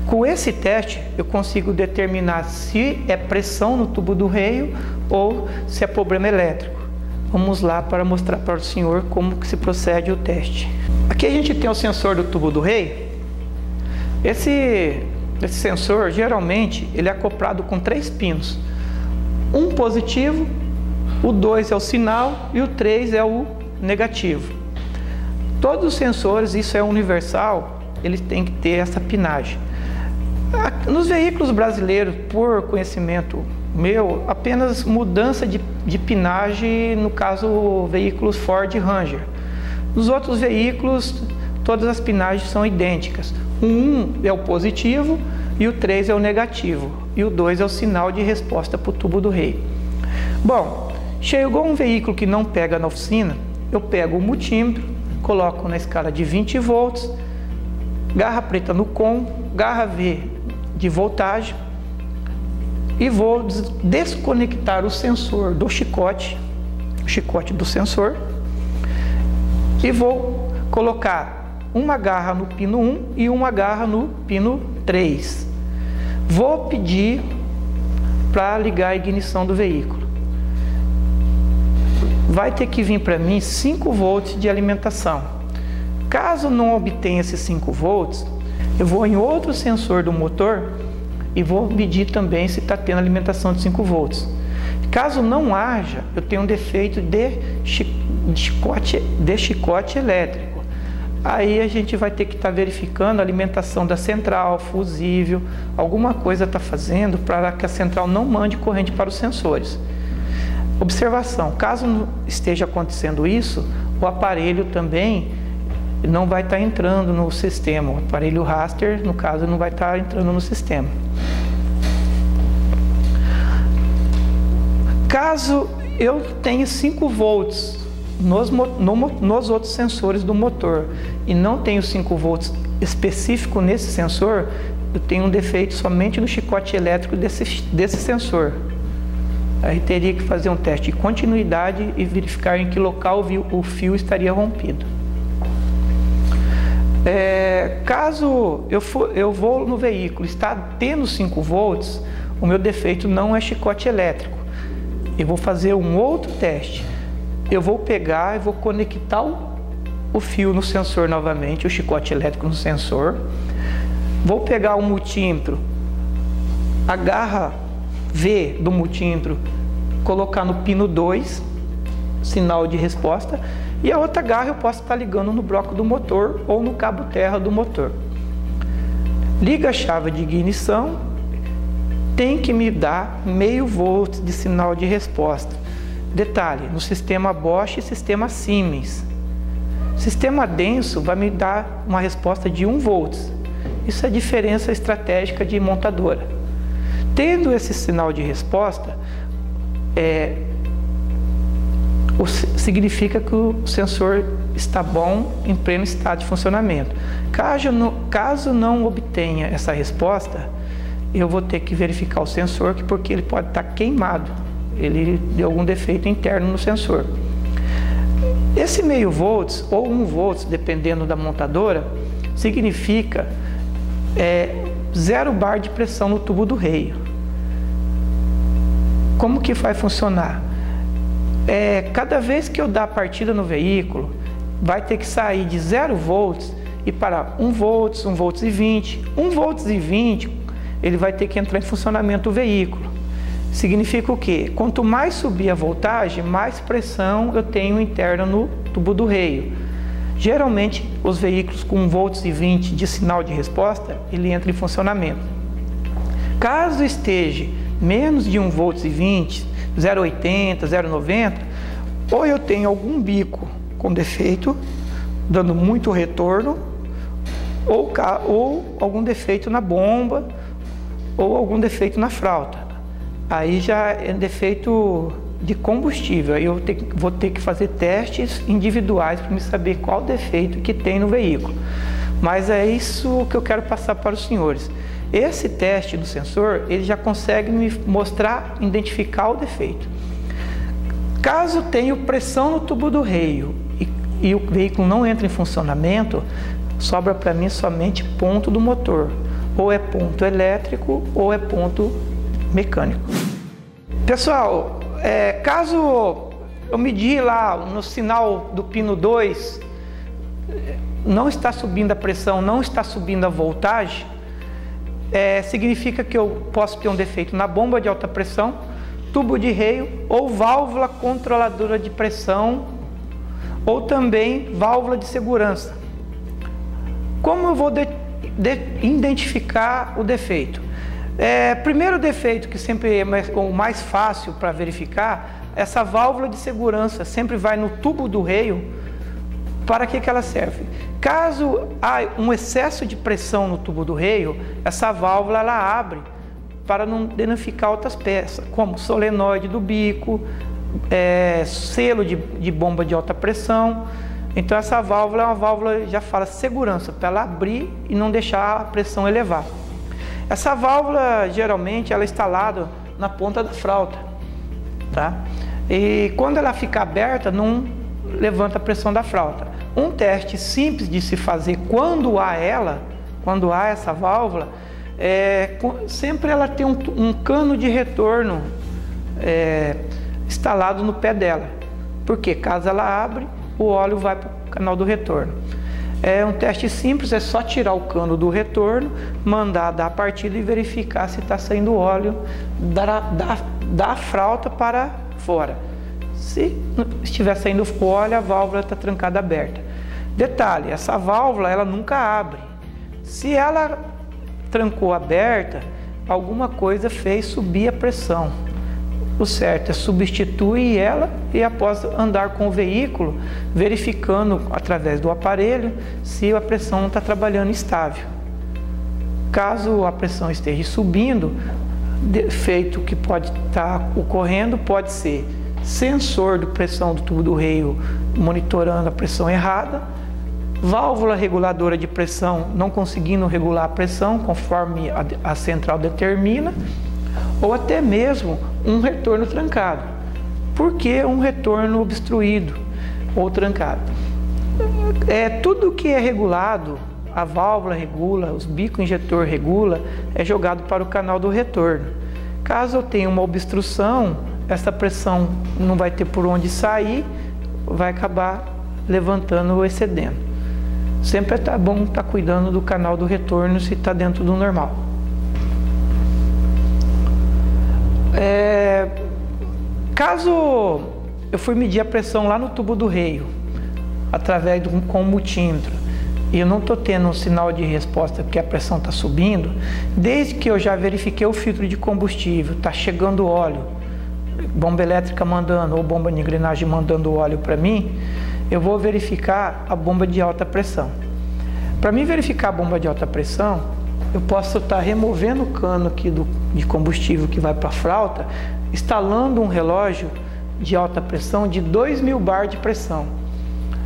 Com esse teste eu consigo determinar se é pressão no tubo do reio ou se é problema elétrico. Vamos lá para mostrar para o senhor como que se procede o teste. Aqui a gente tem o sensor do tubo do reio. Esse sensor geralmente ele é acoplado com 3 pinos. Um positivo, o 2 é o sinal e o 3 é o negativo. Todos os sensores, isso é universal, eles têm que ter essa pinagem. Nos veículos brasileiros, por conhecimento meu, apenas mudança de pinagem, no caso, veículos Ford Ranger. Nos outros veículos, todas as pinagens são idênticas. O 1 é o positivo e o 3 é o negativo. E o 2 é o sinal de resposta para o tubo do rei. Bom, chegou um veículo que não pega na oficina, eu pego o multímetro, coloco na escala de 20 volts, garra preta no COM, garra V de voltagem e vou desconectar o sensor do chicote, o chicote do sensor, e vou colocar uma garra no pino 1 e uma garra no pino 3. Vou pedir para ligar a ignição do veículo. Vai ter que vir para mim 5 volts de alimentação. Caso não obtenha esses 5 volts, eu vou em outro sensor do motor e vou medir também se está tendo alimentação de 5 volts. Caso não haja, eu tenho um defeito de chicote elétrico. Aí a gente vai ter que estar verificando a alimentação da central, fusível, alguma coisa está fazendo para que a central não mande corrente para os sensores. Observação, caso esteja acontecendo isso, o aparelho também não vai estar entrando no sistema. O aparelho raster, no caso, não vai estar entrando no sistema. Caso eu tenha 5 volts nos outros sensores do motor e não tenho 5 volts específico nesse sensor, eu tenho um defeito somente no chicote elétrico desse sensor. Aí teria que fazer um teste de continuidade e verificar em que local o fio estaria rompido. Caso eu vou no veículo, está tendo 5 volts, o meu defeito não é chicote elétrico. Eu vou fazer um outro teste. Eu vou pegar e vou conectar o fio no sensor novamente, o chicote elétrico no sensor. Vou pegar o multímetro, a garra V do multímetro, colocar no pino 2, sinal de resposta, e a outra garra eu posso estar ligando no bloco do motor ou no cabo terra do motor. Liga a chave de ignição, tem que me dar meio volt de sinal de resposta. Detalhe, no sistema Bosch e sistema Siemens. Sistema denso vai me dar uma resposta de 1 volt. Isso é a diferença estratégica de montadora. Tendo esse sinal de resposta, significa que o sensor está bom, em pleno estado de funcionamento. Caso não obtenha essa resposta, eu vou ter que verificar o sensor, porque ele pode estar queimado, ele deu algum defeito interno no sensor. Esse meio volts ou 1 volts, dependendo da montadora, significa 0 bar de pressão no tubo do reio. Como que vai funcionar? Cada vez que eu dar partida no veículo, vai ter que sair de 0 volts e para 1 volts, 1 volts e 20. 1 volts e 20, ele vai ter que entrar em funcionamento do veículo. Significa o quê? Quanto mais subir a voltagem, mais pressão eu tenho interna no tubo do reio. Geralmente, os veículos com 1 volts e 20 de sinal de resposta, ele entra em funcionamento. Caso esteja menos de 1 volts e 20, 0,80, 0,90, ou eu tenho algum bico com defeito, dando muito retorno, ou algum defeito na bomba, ou algum defeito na fralda. Aí já é defeito de combustível. Aí eu vou ter que fazer testes individuais para me saber qual defeito que tem no veículo. Mas é isso que eu quero passar para os senhores. Esse teste do sensor, ele já consegue me mostrar, identificar o defeito. Caso tenha pressão no tubo do reio e o veículo não entra em funcionamento, sobra para mim somente ponto do motor. Ou é ponto elétrico ou é ponto mecânico. Pessoal, caso eu medir lá no sinal do pino 2, não está subindo a pressão, não está subindo a voltagem, significa que eu posso ter um defeito na bomba de alta pressão, tubo de reio ou válvula controladora de pressão ou também válvula de segurança. Como eu vou identificar o defeito? Primeiro defeito, que sempre é o mais fácil para verificar, essa válvula de segurança sempre vai no tubo do reio. Para que ela serve? Caso há um excesso de pressão no tubo do reio, essa válvula ela abre para não danificar outras peças, como solenoide do bico, selo de bomba de alta pressão. Então essa válvula é uma válvula, já fala, segurança, para ela abrir e não deixar a pressão elevar. Essa válvula, geralmente, ela é instalada na ponta da frauta, tá? E quando ela fica aberta, não levanta a pressão da frauta. Um teste simples de se fazer quando há essa válvula, sempre ela tem um cano de retorno instalado no pé dela. Porque caso ela abre, o óleo vai para o canal do retorno. É um teste simples, é só tirar o cano do retorno, mandar dar a partida e verificar se está saindo óleo da frauta para fora. Se estiver saindo óleo, a válvula está trancada aberta. Detalhe, essa válvula ela nunca abre. Se ela trancou aberta, alguma coisa fez subir a pressão. O certo é substituir ela e, após andar com o veículo, verificando através do aparelho se a pressão não está trabalhando estável. Caso a pressão esteja subindo, defeito que pode estar ocorrendo pode ser sensor de pressão do tubo do reio monitorando a pressão errada, válvula reguladora de pressão não conseguindo regular a pressão conforme a central determina, ou até mesmo um retorno trancado. Por que um retorno obstruído ou trancado? Tudo que é regulado, a válvula regula, os bicos injetor regula, é jogado para o canal do retorno. Caso eu tenha uma obstrução, essa pressão não vai ter por onde sair, vai acabar levantando ou excedendo. Sempre é bom estar cuidando do canal do retorno se está dentro do normal. Caso eu fui medir a pressão lá no tubo do reio, através com um multímetro, e eu não estou tendo um sinal de resposta porque a pressão está subindo, desde que eu já verifiquei o filtro de combustível, está chegando óleo, bomba elétrica mandando, ou bomba de engrenagem mandando óleo para mim, eu vou verificar a bomba de alta pressão. Para mim verificar a bomba de alta pressão, eu posso estar removendo o cano aqui de combustível que vai para a frauta, instalando um relógio de alta pressão de 2000 bar de pressão.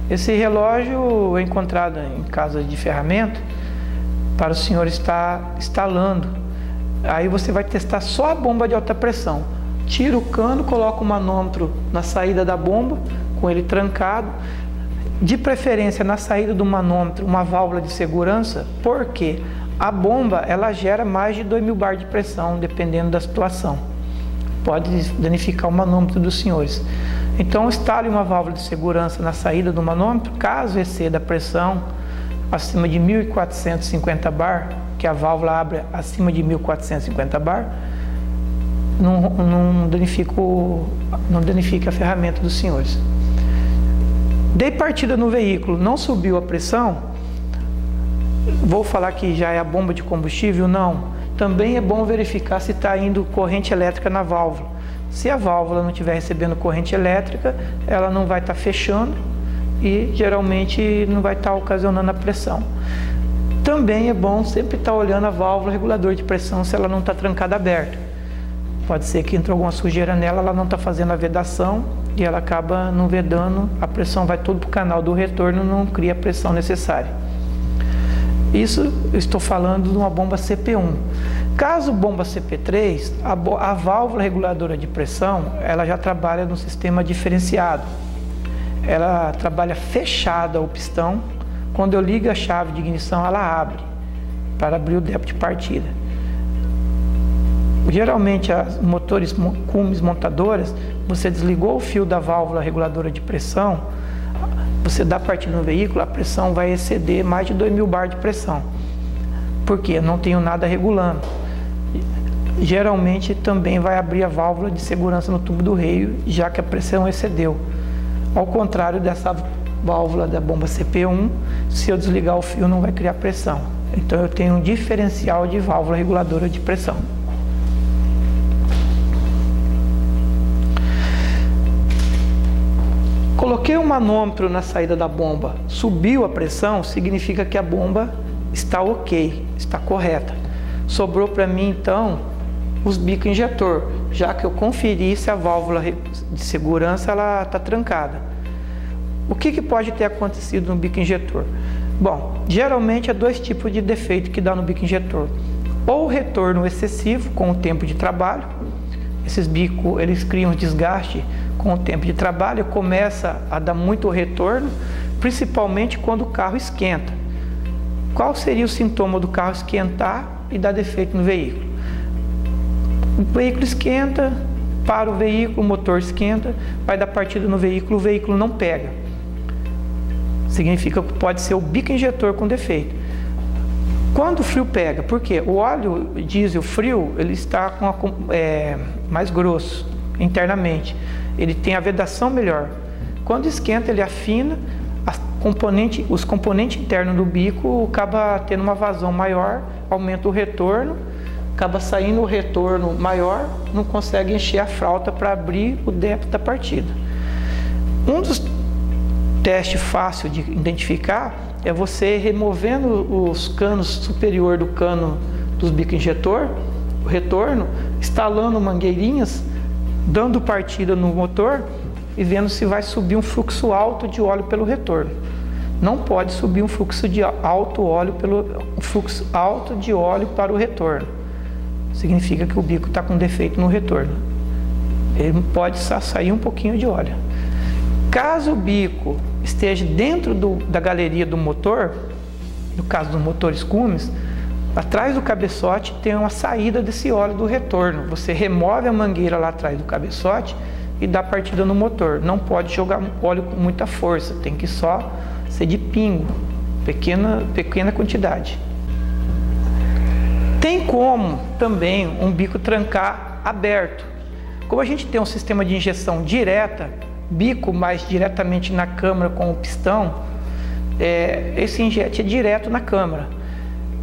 Esse relógio é encontrado em casas de ferramenta para o senhor estar instalando. Aí você vai testar só a bomba de alta pressão. Tira o cano, coloca o manômetro na saída da bomba, com ele trancado. De preferência na saída do manômetro, uma válvula de segurança, porque a bomba ela gera mais de 2000 bar de pressão, dependendo da situação. Pode danificar o manômetro dos senhores. Então instale uma válvula de segurança na saída do manômetro, caso exceda a pressão acima de 1450 bar, que a válvula abre acima de 1450 bar, não danifica a ferramenta dos senhores. Dei partida no veículo, não subiu a pressão, vou falar que já é a bomba de combustível? Não. Também é bom verificar se está indo corrente elétrica na válvula. Se a válvula não estiver recebendo corrente elétrica, ela não vai estar fechando e geralmente não vai estar ocasionando a pressão. Também é bom sempre estar olhando a válvula regulador de pressão se ela não está trancada aberta. Pode ser que entrou alguma sujeira nela, ela não está fazendo a vedação e ela acaba não vedando, a pressão vai todo para o canal do retorno, não cria a pressão necessária. Isso eu estou falando de uma bomba CP1. Caso bomba CP3, a válvula reguladora de pressão, ela já trabalha no sistema diferenciado. Ela trabalha fechada o pistão. Quando eu ligo a chave de ignição, ela abre, para abrir o débito de partida. Geralmente, as motores Cummins montadoras, você desligou o fio da válvula reguladora de pressão, você dá partida no veículo, a pressão vai exceder mais de 2000 bar de pressão. Por quê? Eu não tenho nada regulando. Geralmente também vai abrir a válvula de segurança no tubo do reio, já que a pressão excedeu. Ao contrário dessa válvula da bomba CP1, se eu desligar o fio não vai criar pressão. Então eu tenho um diferencial de válvula reguladora de pressão. Coloquei um manômetro na saída da bomba, subiu a pressão, significa que a bomba está ok, está correta. Sobrou para mim então os bico injetor, já que eu conferi se a válvula de segurança ela está trancada. O que pode ter acontecido no bico injetor? Bom, geralmente há dois tipos de defeito que dá no bico injetor. Ou retorno excessivo com o tempo de trabalho. Esses bicos, eles criam desgaste com o tempo de trabalho, começa a dar muito retorno, principalmente quando o carro esquenta. Qual seria o sintoma do carro esquentar e dar defeito no veículo? O veículo esquenta, para o veículo, o motor esquenta, vai dar partida no veículo, o veículo não pega. Significa que pode ser o bico injetor com defeito. Quando o frio pega, por quê? O óleo diesel frio, ele está mais grosso internamente, ele tem a vedação melhor. Quando esquenta, ele afina, os componentes internos do bico acaba tendo uma vazão maior, aumenta o retorno, acaba saindo o retorno maior, não consegue encher a fralda para abrir o débito da partida. Um dos testes fácil de identificar é você removendo os canos superior do cano dos bico injetor, o retorno, instalando mangueirinhas, dando partida no motor e vendo se vai subir um fluxo alto de óleo pelo retorno. Não pode subir um fluxo alto de óleo para o retorno. Significa que o bico está com defeito no retorno. Ele pode sair um pouquinho de óleo. Caso o bico esteja dentro da galeria do motor, no caso dos motores Cummins, atrás do cabeçote tem uma saída desse óleo do retorno. Você remove a mangueira lá atrás do cabeçote e dá partida no motor. Não pode jogar óleo com muita força, tem que só ser de pingo, pequena quantidade. Tem como também um bico trancar aberto. Como a gente tem um sistema de injeção direta, bico mais diretamente na câmara com o pistão, esse injete é direto na câmara.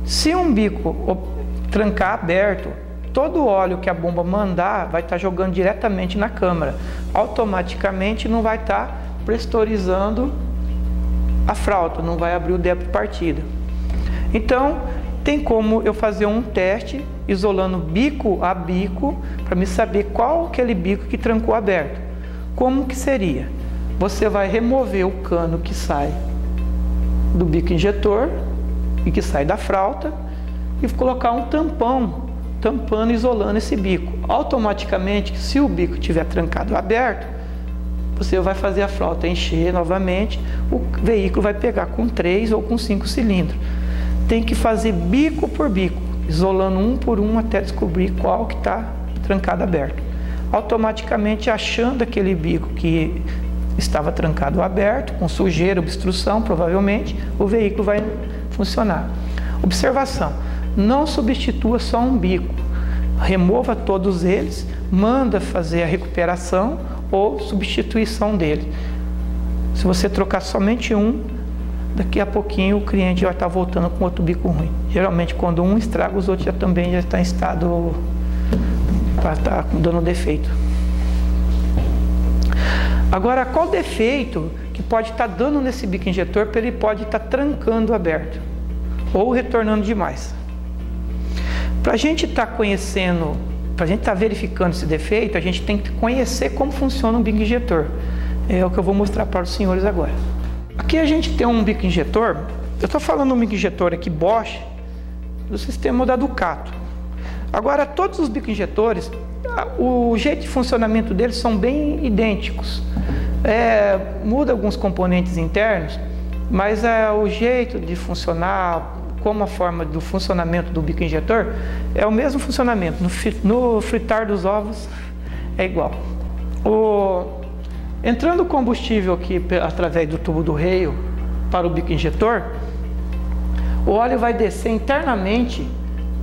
Se um bico trancar aberto, todo o óleo que a bomba mandar vai estar jogando diretamente na câmara. Automaticamente não vai estar pressurizando a fralda, não vai abrir o débito de partida. Então, tem como eu fazer um teste isolando bico a bico para me saber qual aquele bico que trancou aberto. Como que seria? Você vai remover o cano que sai do bico injetor e que sai da fralda e colocar um tampão, tampando e isolando esse bico. Automaticamente, se o bico estiver trancado ou aberto, você vai fazer a fralda encher novamente, o veículo vai pegar com 3 ou com 5 cilindros. Tem que fazer bico por bico, isolando um por um até descobrir qual que está trancado aberto. Automaticamente, achando aquele bico que estava trancado ou aberto, com sujeira, obstrução, provavelmente, o veículo vai funcionar. Observação, não substitua só um bico, remova todos eles, manda fazer a recuperação ou substituição dele. Se você trocar somente um, daqui a pouquinho o cliente vai estar voltando com outro bico ruim. Geralmente quando um estraga, os outros também já estão em estado para estar dando defeito. Agora, qual defeito que pode estar dando nesse bico injetor para ele pode estar trancando aberto ou retornando demais? Para a gente estar conhecendo, para a gente estar verificando esse defeito, a gente tem que conhecer como funciona um bico injetor. É o que eu vou mostrar para os senhores agora. Aqui a gente tem um bico injetor, eu estou falando um bico injetor aqui Bosch, do sistema da Ducato. Agora, todos os bicos injetores, o jeito de funcionamento deles são bem idênticos. Muda alguns componentes internos, mas o jeito de funcionar, como a forma do funcionamento do bico injetor, é o mesmo funcionamento. No fritar dos ovos é igual. Entrando o combustível aqui através do tubo do reio para o bico injetor, o óleo vai descer internamente,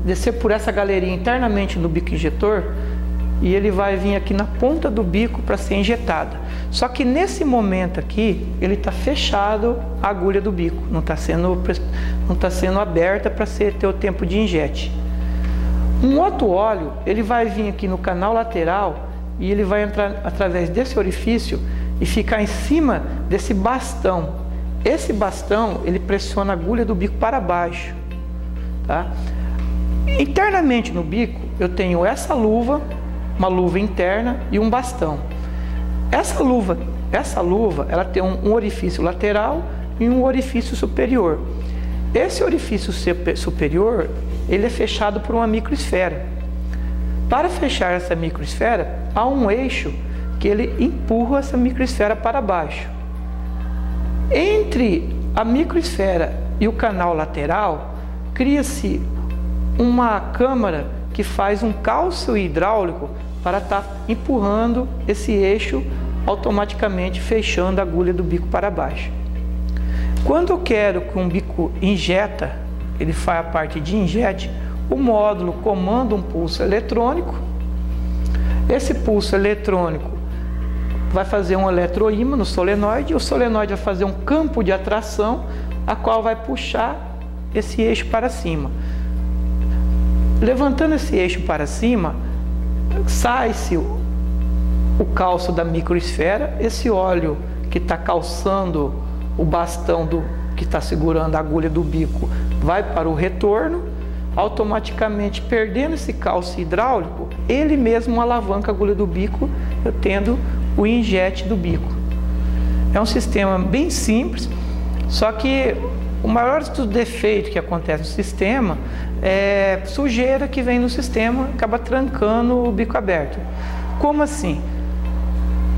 descer por essa galeria internamente no bico injetor, e ele vai vir aqui na ponta do bico para ser injetado. Só que nesse momento aqui, ele está fechado a agulha do bico, não está sendo aberta para ter o tempo de injete. Um outro óleo, ele vai vir aqui no canal lateral e ele vai entrar através desse orifício e ficar em cima desse bastão. Esse bastão, ele pressiona a agulha do bico para baixo, tá? Internamente no bico, eu tenho essa luva, uma luva interna e um bastão. Essa luva, ela tem um orifício lateral e um orifício superior. Esse orifício superior, ele é fechado por uma microesfera. Para fechar essa microesfera, há um eixo que ele empurra essa microesfera para baixo. Entre a microesfera e o canal lateral, cria-se uma câmara que faz um calço hidráulico para estar empurrando esse eixo automaticamente, fechando a agulha do bico para baixo. Quando eu quero que um bico injeta, ele faz a parte de injete, o módulo comanda um pulso eletrônico. Esse pulso eletrônico vai fazer um eletroímã no solenoide, e o solenoide vai fazer um campo de atração, a qual vai puxar esse eixo para cima. Levantando esse eixo para cima, sai-se o calço da microesfera, esse óleo que está calçando o bastão que está segurando a agulha do bico vai para o retorno, automaticamente perdendo esse calço hidráulico, ele mesmo alavanca a agulha do bico, eu tendo o injete do bico. É um sistema bem simples, só que o maior dos defeitos que acontece no sistema é sujeira que vem no sistema, acaba trancando o bico aberto. Como assim?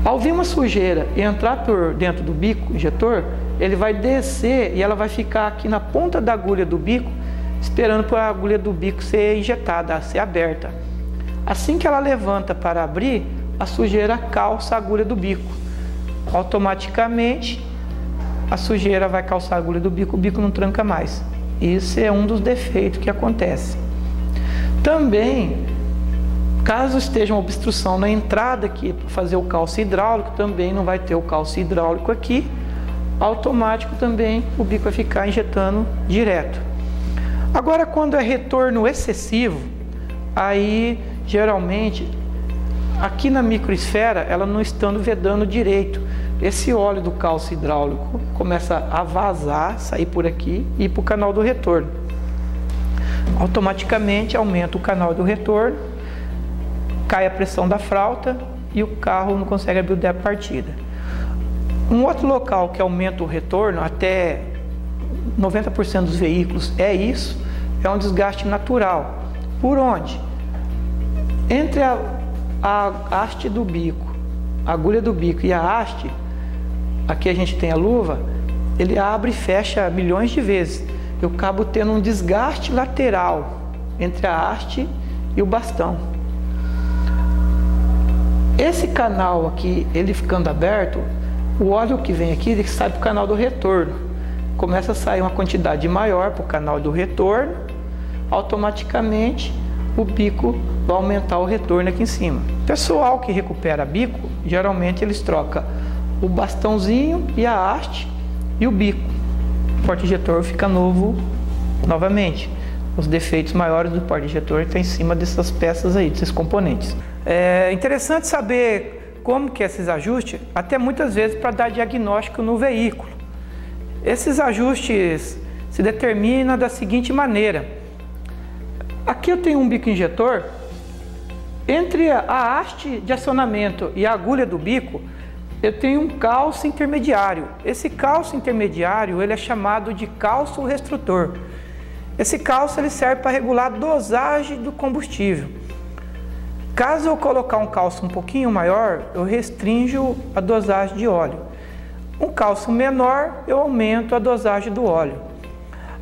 Ao vir uma sujeira e entrar por dentro do bico injetor, ele vai descer e ela vai ficar aqui na ponta da agulha do bico, esperando para a agulha do bico ser injetada, ser aberta. Assim que ela levanta para abrir, a sujeira calça a agulha do bico. Automaticamente, a sujeira vai calçar a agulha do bico, o bico não tranca mais. Isso é um dos defeitos que acontece. Também, caso esteja uma obstrução na entrada aqui para fazer o calço hidráulico, também não vai ter o calço hidráulico aqui. Automático também, o bico vai ficar injetando direto. Agora, quando é retorno excessivo, aí geralmente aqui na microesfera ela não estando vedando direito, esse óleo do calço hidráulico começa a vazar, sair por aqui e ir para o canal do retorno. Automaticamente aumenta o canal do retorno, cai a pressão da frauta e o carro não consegue abrir a partida. Um outro local que aumenta o retorno, até 90% dos veículos é isso, é um desgaste natural. Por onde? Entre a haste do bico, a agulha do bico e a haste, aqui a gente tem a luva, ele abre e fecha milhões de vezes. Eu acabo tendo um desgaste lateral entre a haste e o bastão. Esse canal aqui, ele ficando aberto, o óleo que vem aqui, ele sai para o canal do retorno. Começa a sair uma quantidade maior para o canal do retorno, automaticamente o bico vai aumentar o retorno aqui em cima. Pessoal que recupera bico, geralmente eles trocam o bastãozinho e a haste e o bico. O porta-injetor fica novo novamente. Os defeitos maiores do porta-injetor estão em cima dessas peças aí, desses componentes. É interessante saber como que é esses ajustes, até muitas vezes para dar diagnóstico no veículo. Esses ajustes se determinam da seguinte maneira. Aqui eu tenho um bico injetor, entre a haste de acionamento e a agulha do bico, eu tenho um calço intermediário. Esse calço intermediário, ele é chamado de calço restritor. Esse calço ele serve para regular a dosagem do combustível. Caso eu colocar um calço um pouquinho maior, eu restringo a dosagem de óleo. Um calço menor, eu aumento a dosagem do óleo.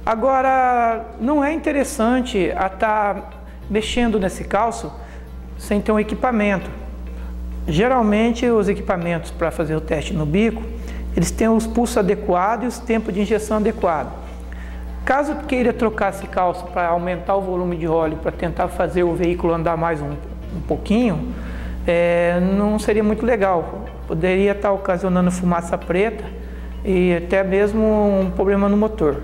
Agora, não é interessante estar mexendo nesse calço sem ter um equipamento. Geralmente, os equipamentos para fazer o teste no bico, eles têm os pulsos adequados e os tempos de injeção adequados. Caso queira trocar esse calço para aumentar o volume de óleo, para tentar fazer o veículo andar mais um pouquinho, não seria muito legal. Poderia estar ocasionando fumaça preta e até mesmo um problema no motor.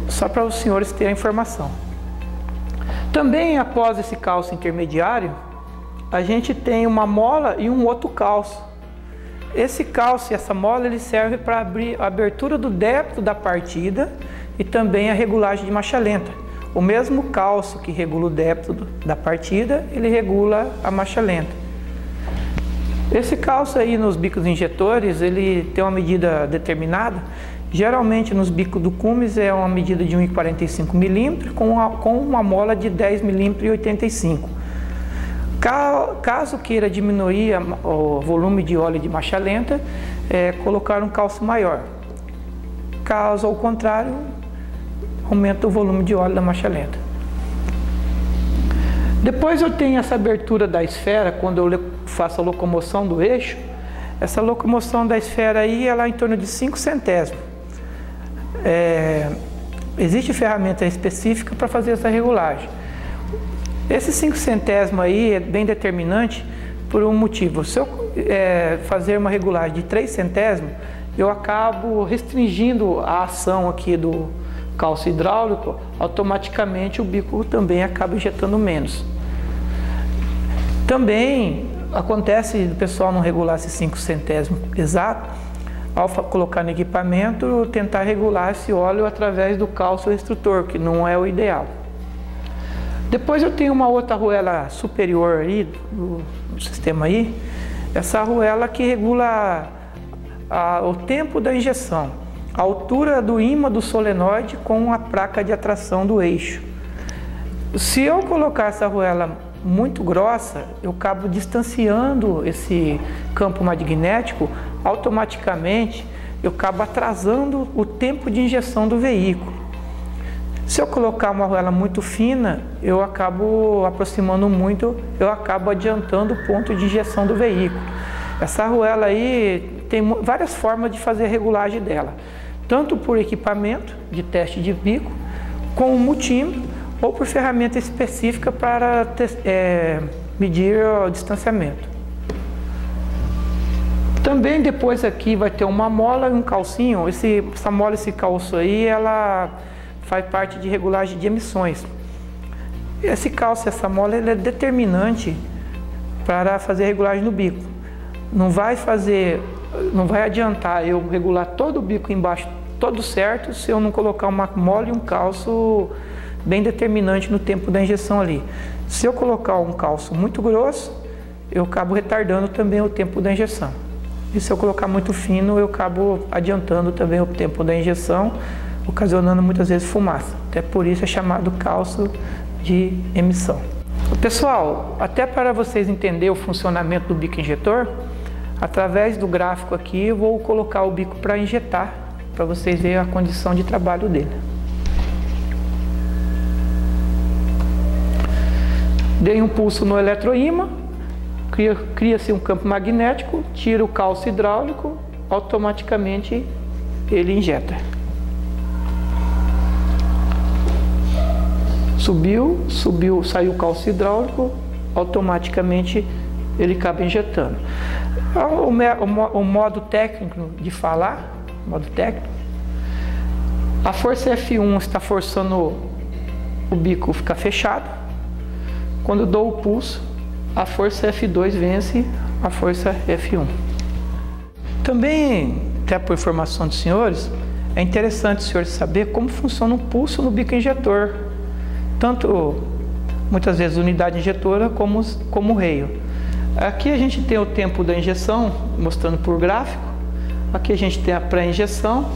Só para os senhores terem a informação. Também após esse calço intermediário, a gente tem uma mola e um outro calço. Esse calço e essa mola ele serve para abrir a abertura do débito da partida e também a regulagem de marcha lenta. O mesmo calço que regula o débito da partida, ele regula a marcha lenta. Esse calço aí nos bicos injetores, ele tem uma medida determinada. Geralmente nos bicos do Cummins é uma medida de 1,45 mm com uma mola de 10 mm e 85. Caso queira diminuir o volume de óleo de marcha lenta, colocar um calço maior. Caso ao contrário, aumenta o volume de óleo da marcha lenta. Depois eu tenho essa abertura da esfera, quando eu faço a locomoção do eixo. Essa locomoção da esfera aí, ela é em torno de 5 centésimos. Existe ferramenta específica para fazer essa regulagem. Esse 5 centésimos aí é bem determinante por um motivo. Se eu fazer uma regulagem de 3 centésimos, eu acabo restringindo a ação aqui do calço hidráulico, automaticamente o bico também acaba injetando menos. Também acontece do pessoal não regular esse 5 centésimos exato, ao colocar no equipamento, tentar regular esse óleo através do calço extrutor, que não é o ideal. Depois eu tenho uma outra arruela superior aí do sistema aí, essa arruela que regula o tempo da injeção, a altura do ímã do solenoide com a placa de atração do eixo. Se eu colocar essa arruela muito grossa, eu acabo distanciando esse campo magnético, automaticamente eu acabo atrasando o tempo de injeção do veículo. Se eu colocar uma arruela muito fina, eu acabo aproximando muito, eu acabo adiantando o ponto de injeção do veículo. Essa arruela aí tem várias formas de fazer a regulagem dela, tanto por equipamento de teste de bico, com o multímetro, ou por ferramenta específica para medir o distanciamento. Também depois aqui vai ter uma mola e um calcinho. Essa mola e esse calço aí, ela faz parte de regulagem de emissões. Esse calço e essa mola ele é determinante para fazer a regulagem no bico. Não vai adiantar eu regular todo o bico embaixo, todo certo, se eu não colocar uma mola e um calço bem determinante no tempo da injeção ali. Se eu colocar um calço muito grosso, eu acabo retardando também o tempo da injeção. E se eu colocar muito fino, eu acabo adiantando também o tempo da injeção, ocasionando muitas vezes fumaça. Até por isso é chamado calço de emissão. Pessoal, até para vocês entenderem o funcionamento do bico injetor, através do gráfico aqui eu vou colocar o bico para injetar, para vocês verem a condição de trabalho dele. Dei um pulso no eletroímã, cria-se um campo magnético, tira o calço hidráulico, automaticamente ele injeta. Subiu, saiu o calço hidráulico, automaticamente ele acaba injetando. O modo técnico de falar, a força F1 está forçando o bico ficar fechado. Quando eu dou o pulso, a força F2 vence a força F1. Também, até por informação dos senhores, é interessante os senhores saber como funciona o pulso no bico injetor. Tanto, muitas vezes, unidade injetora como o reio. Aqui a gente tem o tempo da injeção, mostrando por gráfico. Aqui a gente tem a pré-injeção.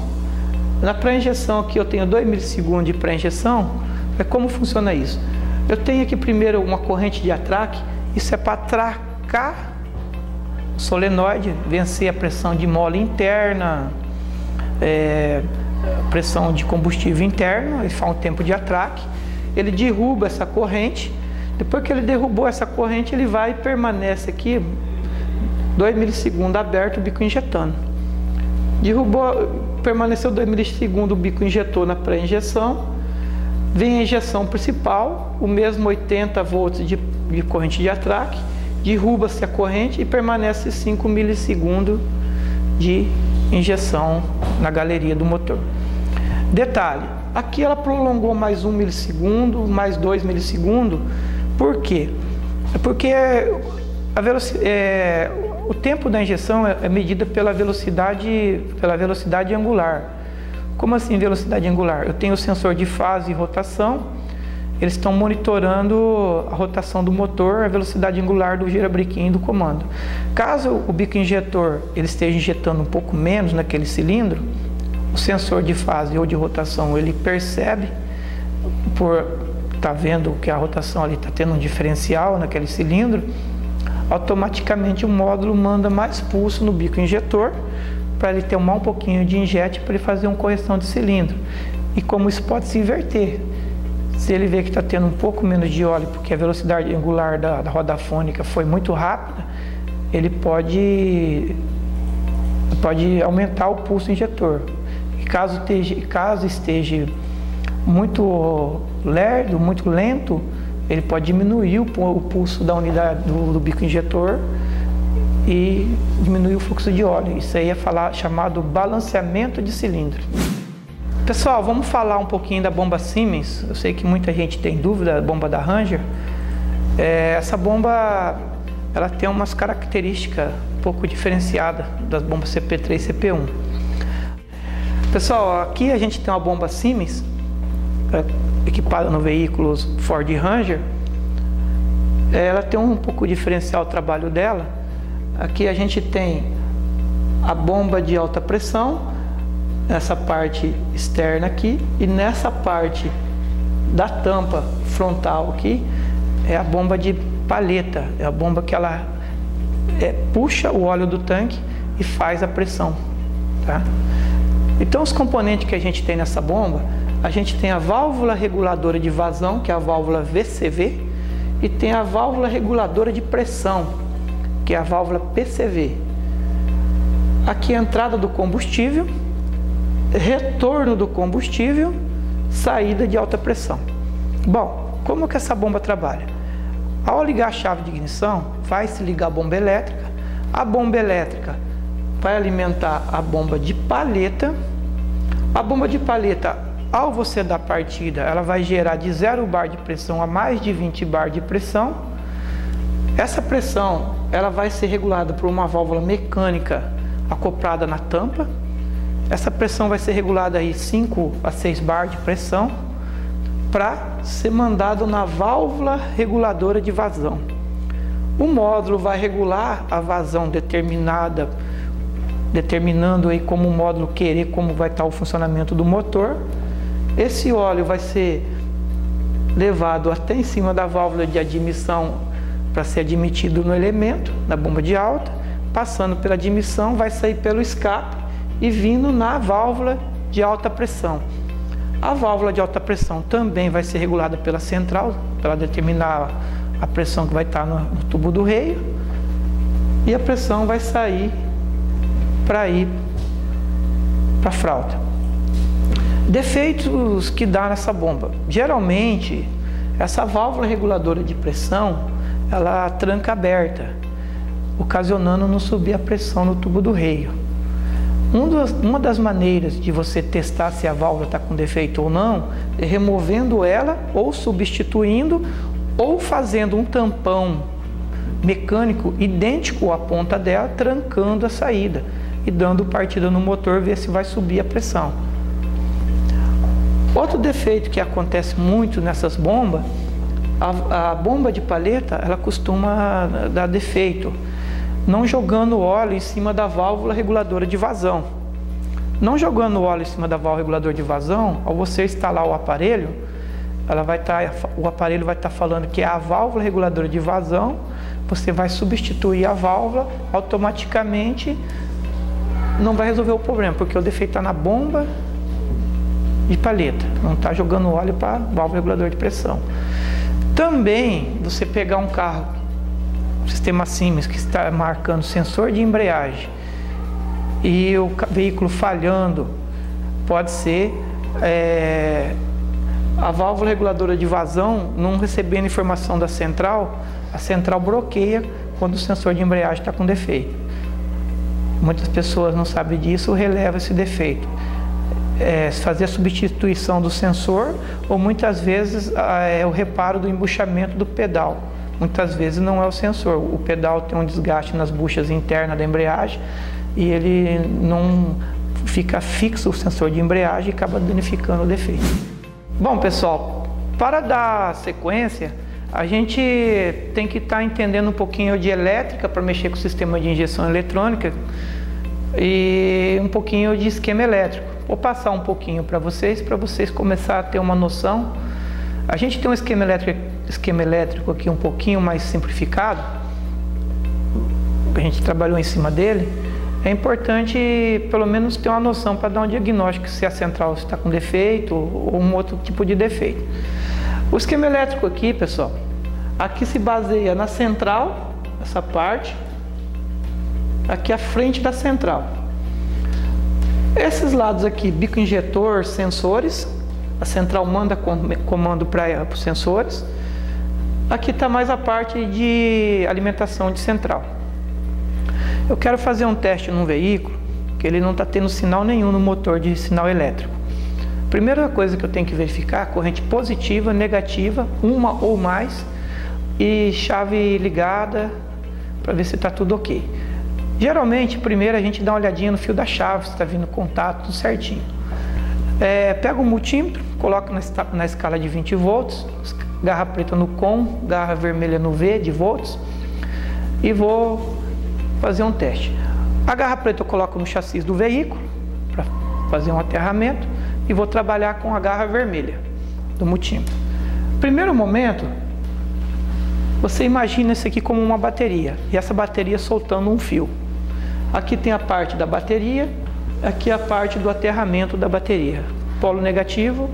Na pré-injeção aqui eu tenho 2 milissegundos de pré-injeção. Como funciona isso? Eu tenho aqui primeiro uma corrente de atraque. Isso é para atracar o solenoide, vencer a pressão de mola interna, pressão de combustível interno. Ele faz um tempo de atraque. Ele derruba essa corrente. Depois que ele derrubou essa corrente, ele vai e permanece aqui 2 milissegundos aberto, o bico injetando. Derrubou, permaneceu 2 milissegundos, o bico injetou na pré-injeção. Vem a injeção principal, o mesmo 80 volts de corrente de atraque, derruba-se a corrente e permanece 5 milissegundos de injeção na galeria do motor. Detalhe, aqui ela prolongou mais 1 milissegundo, mais 2 milissegundos. Por quê? Porque o tempo da injeção é medida pela velocidade angular. Como assim velocidade angular? Eu tenho o sensor de fase e rotação, eles estão monitorando a rotação do motor, a velocidade angular do girabrequim do comando. Caso o bico injetor ele esteja injetando um pouco menos naquele cilindro, o sensor de fase ou de rotação ele percebe, por estar vendo que a rotação ali está tendo um diferencial naquele cilindro, automaticamente o módulo manda mais pulso no bico injetor para ele tomar um pouquinho de injete para ele fazer uma correção de cilindro. E como isso pode se inverter, se ele vê que está tendo um pouco menos de óleo porque a velocidade angular da roda fônica foi muito rápida, ele pode aumentar o pulso injetor. E caso esteja muito lerdo, muito lento, ele pode diminuir o pulso da unidade do bico injetor e diminuir o fluxo de óleo. Isso aí é chamado balanceamento de cilindro. Pessoal, vamos falar um pouquinho da bomba Siemens. Eu sei que muita gente tem dúvida da bomba da Ranger. Essa bomba ela tem umas características um pouco diferenciadas das bombas CP3 e CP1. Pessoal, aqui a gente tem uma bomba Siemens equipada no veículo Ford Ranger. Ela tem um pouco diferencial o trabalho dela. Aqui a gente tem a bomba de alta pressão, essa parte externa aqui, e nessa parte da tampa frontal aqui é a bomba de palheta, é a bomba que ela puxa o óleo do tanque e faz a pressão, tá? Então os componentes que a gente tem nessa bomba, a gente tem a válvula reguladora de vazão, que é a válvula VCV, e tem a válvula reguladora de pressão, que é a válvula PCV. Aqui a entrada do combustível, retorno do combustível, saída de alta pressão. Bom, como que essa bomba trabalha? Ao ligar a chave de ignição, vai se ligar a bomba elétrica. A bomba elétrica vai alimentar a bomba de palheta. A bomba de palheta, ao você dar partida, ela vai gerar de 0 bar de pressão a mais de 20 bar de pressão. Essa pressão ela vai ser regulada por uma válvula mecânica acoplada na tampa. Essa pressão vai ser regulada aí 5 a 6 bar de pressão para ser mandado na válvula reguladora de vazão. O módulo vai regular a vazão determinando aí como o módulo querer como vai estar o funcionamento do motor. Esse óleo vai ser levado até em cima da válvula de admissão para ser admitido no elemento, na bomba de alta, passando pela admissão, vai sair pelo escape e vindo na válvula de alta pressão. A válvula de alta pressão também vai ser regulada pela central, para determinar a pressão que vai estar no tubo do reio, e a pressão vai sair para ir para a fralda. Defeitos que dá nessa bomba. Geralmente, essa válvula reguladora de pressão ela tranca aberta, ocasionando não subir a pressão no tubo do reio. Uma das maneiras de você testar se a válvula está com defeito ou não é removendo ela, ou substituindo, ou fazendo um tampão mecânico idêntico à ponta dela, trancando a saída e dando partida no motor, ver se vai subir a pressão. Outro defeito que acontece muito nessas bombas, a bomba de palheta, ela costuma dar defeito, não jogando óleo em cima da válvula reguladora de vazão. Não jogando óleo em cima da válvula reguladora de vazão, ao você instalar o aparelho, o aparelho vai estar falando que é a válvula reguladora de vazão, você vai substituir a válvula, automaticamente não vai resolver o problema, porque o defeito está na bomba de palheta, não está jogando óleo para a válvula reguladora de pressão. Também, você pegar um carro, sistema Siemens, que está marcando sensor de embreagem e o veículo falhando, pode ser A válvula reguladora de vazão, não recebendo informação da central, a central bloqueia quando o sensor de embreagem está com defeito. Muitas pessoas não sabem disso, releva esse defeito. Fazer a substituição do sensor, ou muitas vezes é o reparo do embuchamento do pedal. Muitas vezes não é o sensor, o pedal tem um desgaste nas buchas internas da embreagem e ele não fica fixo o sensor de embreagem e acaba danificando o defeito. Bom, pessoal, para dar sequência, a gente tem que estar entendendo um pouquinho de elétrica para mexer com o sistema de injeção eletrônica e um pouquinho de esquema elétrico. Vou passar um pouquinho para vocês começarem a ter uma noção. A gente tem um esquema elétrico aqui um pouquinho mais simplificado, a gente trabalhou em cima dele. É importante pelo menos ter uma noção para dar um diagnóstico se a central está com defeito ou um outro tipo de defeito. O esquema elétrico aqui, pessoal, aqui se baseia na central, essa parte, aqui à frente da central. Esses lados aqui, bico injetor, sensores, a central manda comando para os sensores. Aqui está mais a parte de alimentação de central. Eu quero fazer um teste num veículo que ele não está tendo sinal nenhum no motor de sinal elétrico. Primeira coisa que eu tenho que verificar, corrente positiva, negativa, uma ou mais, e chave ligada para ver se está tudo ok. Geralmente, primeiro a gente dá uma olhadinha no fio da chave, se está vindo contato, tudo certinho. Pega o multímetro, coloca na escala de 20 volts, garra preta no COM, garra vermelha no V de volts, e vou fazer um teste. A garra preta eu coloco no chassi do veículo para fazer um aterramento e vou trabalhar com a garra vermelha do multímetro. Primeiro momento, você imagina isso aqui como uma bateria e essa bateria soltando um fio. Aqui tem a parte da bateria, aqui a parte do aterramento da bateria. Polo negativo,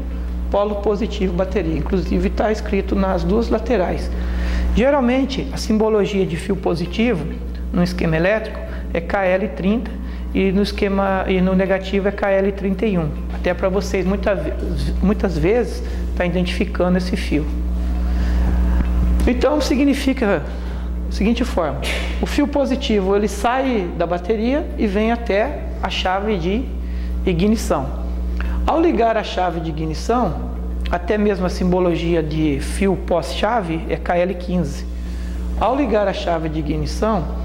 polo positivo bateria. Inclusive está escrito nas duas laterais. Geralmente a simbologia de fio positivo no esquema elétrico é KL30 e no negativo é KL31. Até para vocês muitas vezes tá identificando esse fio. Então significa da seguinte forma: o fio positivo ele sai da bateria e vem até a chave de ignição. Ao ligar a chave de ignição, até mesmo a simbologia de fio pós-chave é KL15. Ao ligar a chave de ignição,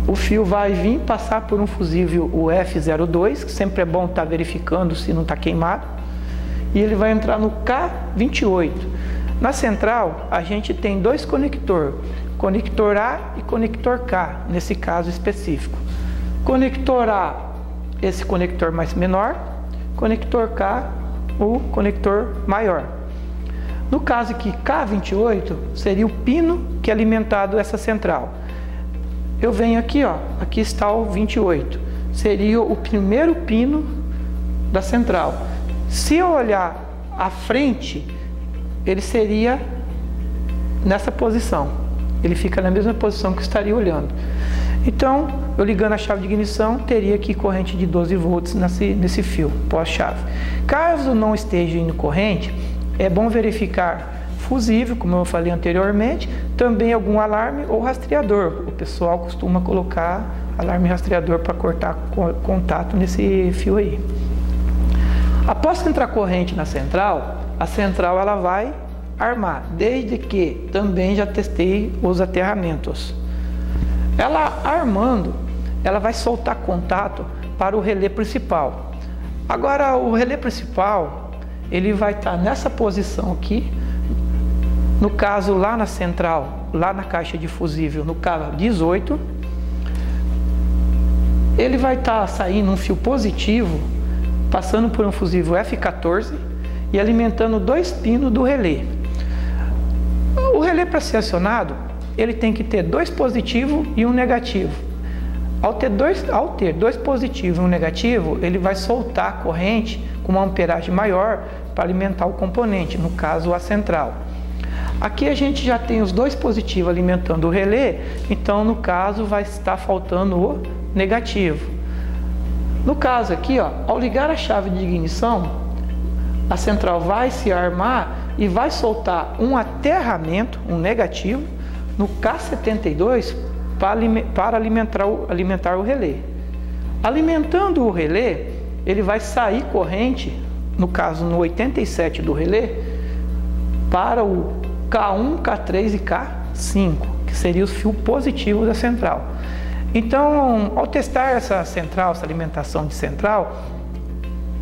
o fio vai vir passar por um fusível o F02, que sempre é bom estar verificando se não está queimado, e ele vai entrar no K28. Na central, a gente tem dois conectores, conector A e conector K, nesse caso específico. Conector A, esse conector mais menor, conector K, o conector maior. No caso aqui, K28 seria o pino que é alimentado essa central. Eu venho aqui, ó, aqui está o 28, seria o primeiro pino da central. Se eu olhar à frente, ele seria nessa posição, ele fica na mesma posição que eu estaria olhando. Então, eu ligando a chave de ignição, teria aqui corrente de 12 volts nesse fio pós-chave. Caso não esteja indo corrente, é bom verificar fusível, como eu falei anteriormente, também algum alarme ou rastreador. O pessoal costuma colocar alarme e rastreador para cortar contato nesse fio aí. Após entrar corrente na central, a central ela vai armar, desde que também já testei os aterramentos. Ela armando, ela vai soltar contato para o relé principal. Agora o relé principal, ele vai estar nessa posição aqui. No caso lá na central, lá na caixa de fusível, no K18, ele vai estar saindo um fio positivo, passando por um fusível F14 e alimentando dois pinos do relé. O relé, para ser acionado, ele tem que ter dois positivos e um negativo. Ao ter dois positivos e um negativo, ele vai soltar a corrente com uma amperagem maior para alimentar o componente, no caso a central. Aqui a gente já tem os dois positivos alimentando o relé, então no caso vai estar faltando o negativo. No caso aqui, ó, ao ligar a chave de ignição, a central vai se armar e vai soltar um aterramento, um negativo, no K72 para alimentar o relé. Alimentando o relé, ele vai sair corrente, no caso no 87 do relé, para o K1, K3 e K5, que seria os fios positivos da central. Então, ao testar essa central, essa alimentação de central,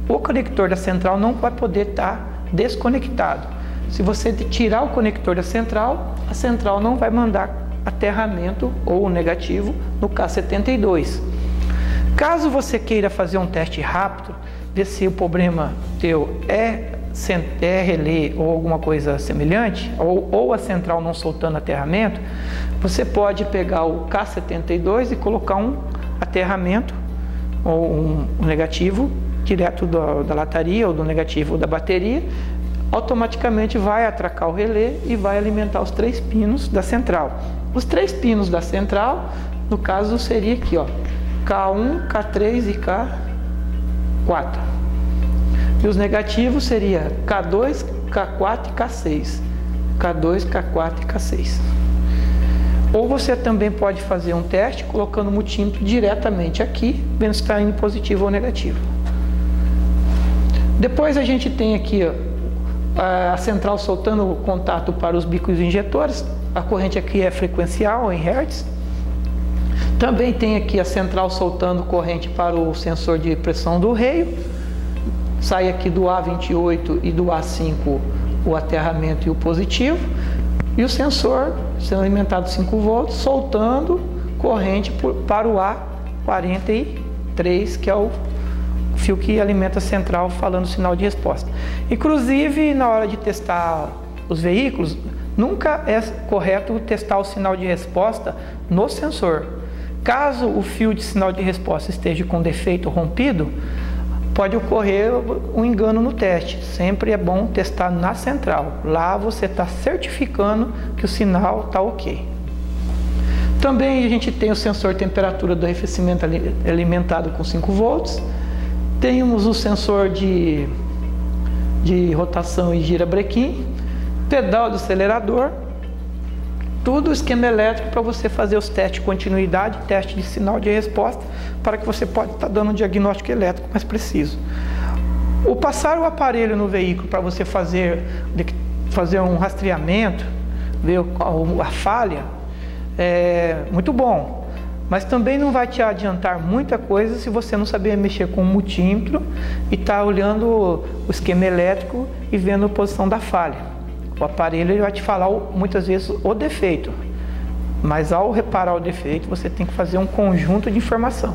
o conector da central não vai poder estar desconectado. Se você tirar o conector da central, a central não vai mandar aterramento ou negativo no K72. Caso você queira fazer um teste rápido, ver se o problema teu é relé ou alguma coisa semelhante, ou a central não soltando aterramento, você pode pegar o K72 e colocar um aterramento ou um negativo direto da lataria ou do negativo da bateria, automaticamente vai atracar o relé e vai alimentar os 3 pinos da central. Os 3 pinos da central, no caso, seria aqui, ó, K1, K3 e K4. E os negativos seria K2, K4 e K6. K2, K4 e K6. Ou você também pode fazer um teste colocando o multímetro diretamente aqui, vendo se está indo positivo ou negativo. Depois a gente tem aqui, ó, a central soltando o contato para os bicos injetores. A corrente aqui é frequencial, em Hz. Também tem aqui a central soltando corrente para o sensor de pressão do reio. Sai aqui do A28 e do A5 o aterramento e o positivo. E o sensor sendo alimentado 5 volts, soltando corrente para o A43, que é o fio que alimenta a central, falando o sinal de resposta. Inclusive, na hora de testar os veículos, nunca é correto testar o sinal de resposta no sensor. Caso o fio de sinal de resposta esteja com defeito rompido, pode ocorrer um engano no teste. Sempre é bom testar na central. Lá você está certificando que o sinal está ok. Também a gente tem o sensor de temperatura do arrefecimento alimentado com 5 volts. Temos o sensor de rotação e girabrequim, pedal do acelerador, tudo esquema elétrico para você fazer os testes de continuidade, teste de sinal de resposta, para que você possa estar dando um diagnóstico elétrico mais preciso. O passar o aparelho no veículo para você fazer um rastreamento, ver a falha, é muito bom. Mas também não vai te adiantar muita coisa se você não saber mexer com o multímetro e estar olhando o esquema elétrico e vendo a posição da falha. O aparelho ele vai te falar muitas vezes o defeito, mas ao reparar o defeito você tem que fazer um conjunto de informação.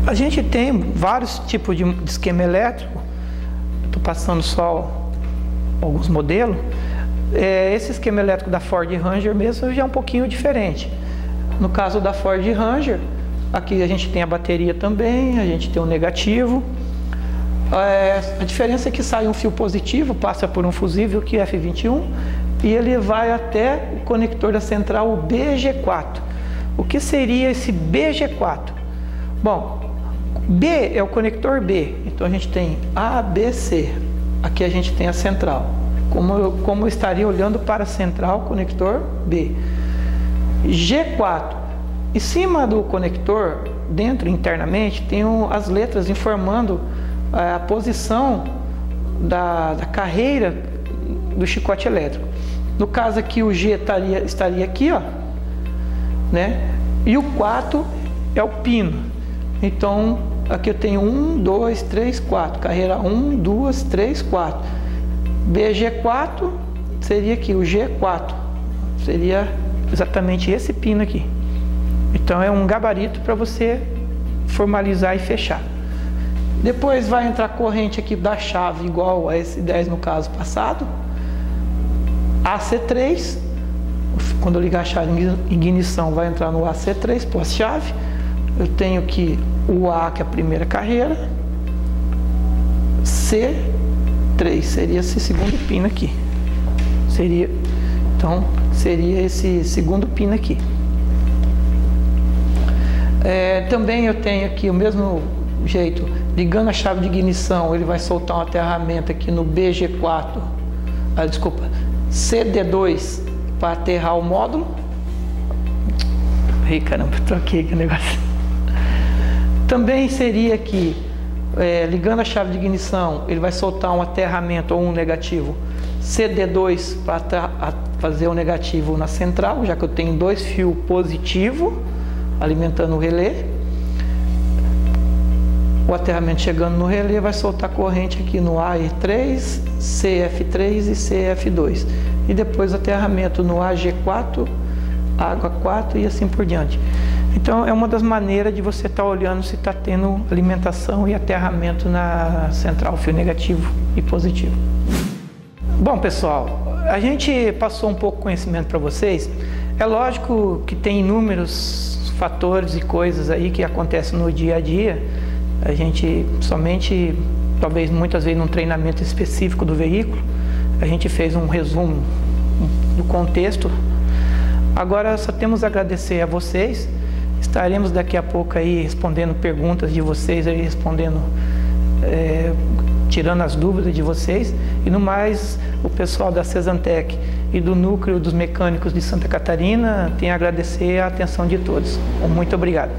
A gente tem vários tipos de esquema elétrico. Estou passando só alguns modelos. Esse esquema elétrico da Ford Ranger mesmo já é um pouquinho diferente. No caso da Ford Ranger, aqui a gente tem a bateria também, a gente tem o negativo. A diferença é que sai um fio positivo, passa por um fusível que é F21 e ele vai até o conector da central, o BG4. O que seria esse BG4? Bom, B é o conector B, então a gente tem A, B, C. Aqui a gente tem a central. Como eu estaria olhando para a central, conector B. G4. Em cima do conector, dentro internamente, tem as letras informando a posição da carreira do chicote elétrico. No caso aqui, o G estaria aqui, ó, né? E o 4 é o pino. Então, aqui eu tenho 1, 2, 3, 4. Carreira 1, 2, 3, 4. BG4 seria aqui, o G4. Seria exatamente esse pino aqui. Então, é um gabarito para você formalizar e fechar. Depois vai entrar corrente aqui da chave, igual a esse 10 no caso passado. AC3. Quando eu ligar a chave de ignição, vai entrar no AC3, pós-chave. Eu tenho aqui o A, que é a primeira carreira, C3 seria esse segundo pino aqui, seria, então seria esse segundo pino aqui. Também eu tenho aqui o mesmo jeito, ligando a chave de ignição, ele vai soltar um aterramento aqui no BG4, CD2 para aterrar o módulo. Ei, caramba, troquei aqui o negócio. Também seria aqui, ligando a chave de ignição, ele vai soltar um aterramento ou um negativo CD2 para fazer o negativo na central, já que eu tenho 2 fios positivos alimentando o relé. O aterramento chegando no relé vai soltar corrente aqui no AR3, CF3 e CF2. E depois o aterramento no AG4, água 4 e assim por diante. Então é uma das maneiras de você estar olhando se está tendo alimentação e aterramento na central, fio negativo e positivo. Bom, pessoal, a gente passou um pouco de conhecimento para vocês. É lógico que tem inúmeros fatores e coisas aí que acontecem no dia a dia. A gente somente, talvez muitas vezes num treinamento específico do veículo, a gente fez um resumo do contexto. Agora só temos a agradecer a vocês. Estaremos daqui a pouco aí respondendo perguntas de vocês, aí respondendo, tirando as dúvidas de vocês. E no mais, o pessoal da Cesantec e do Núcleo dos Mecânicos de Santa Catarina tem a agradecer a atenção de todos. Muito obrigado.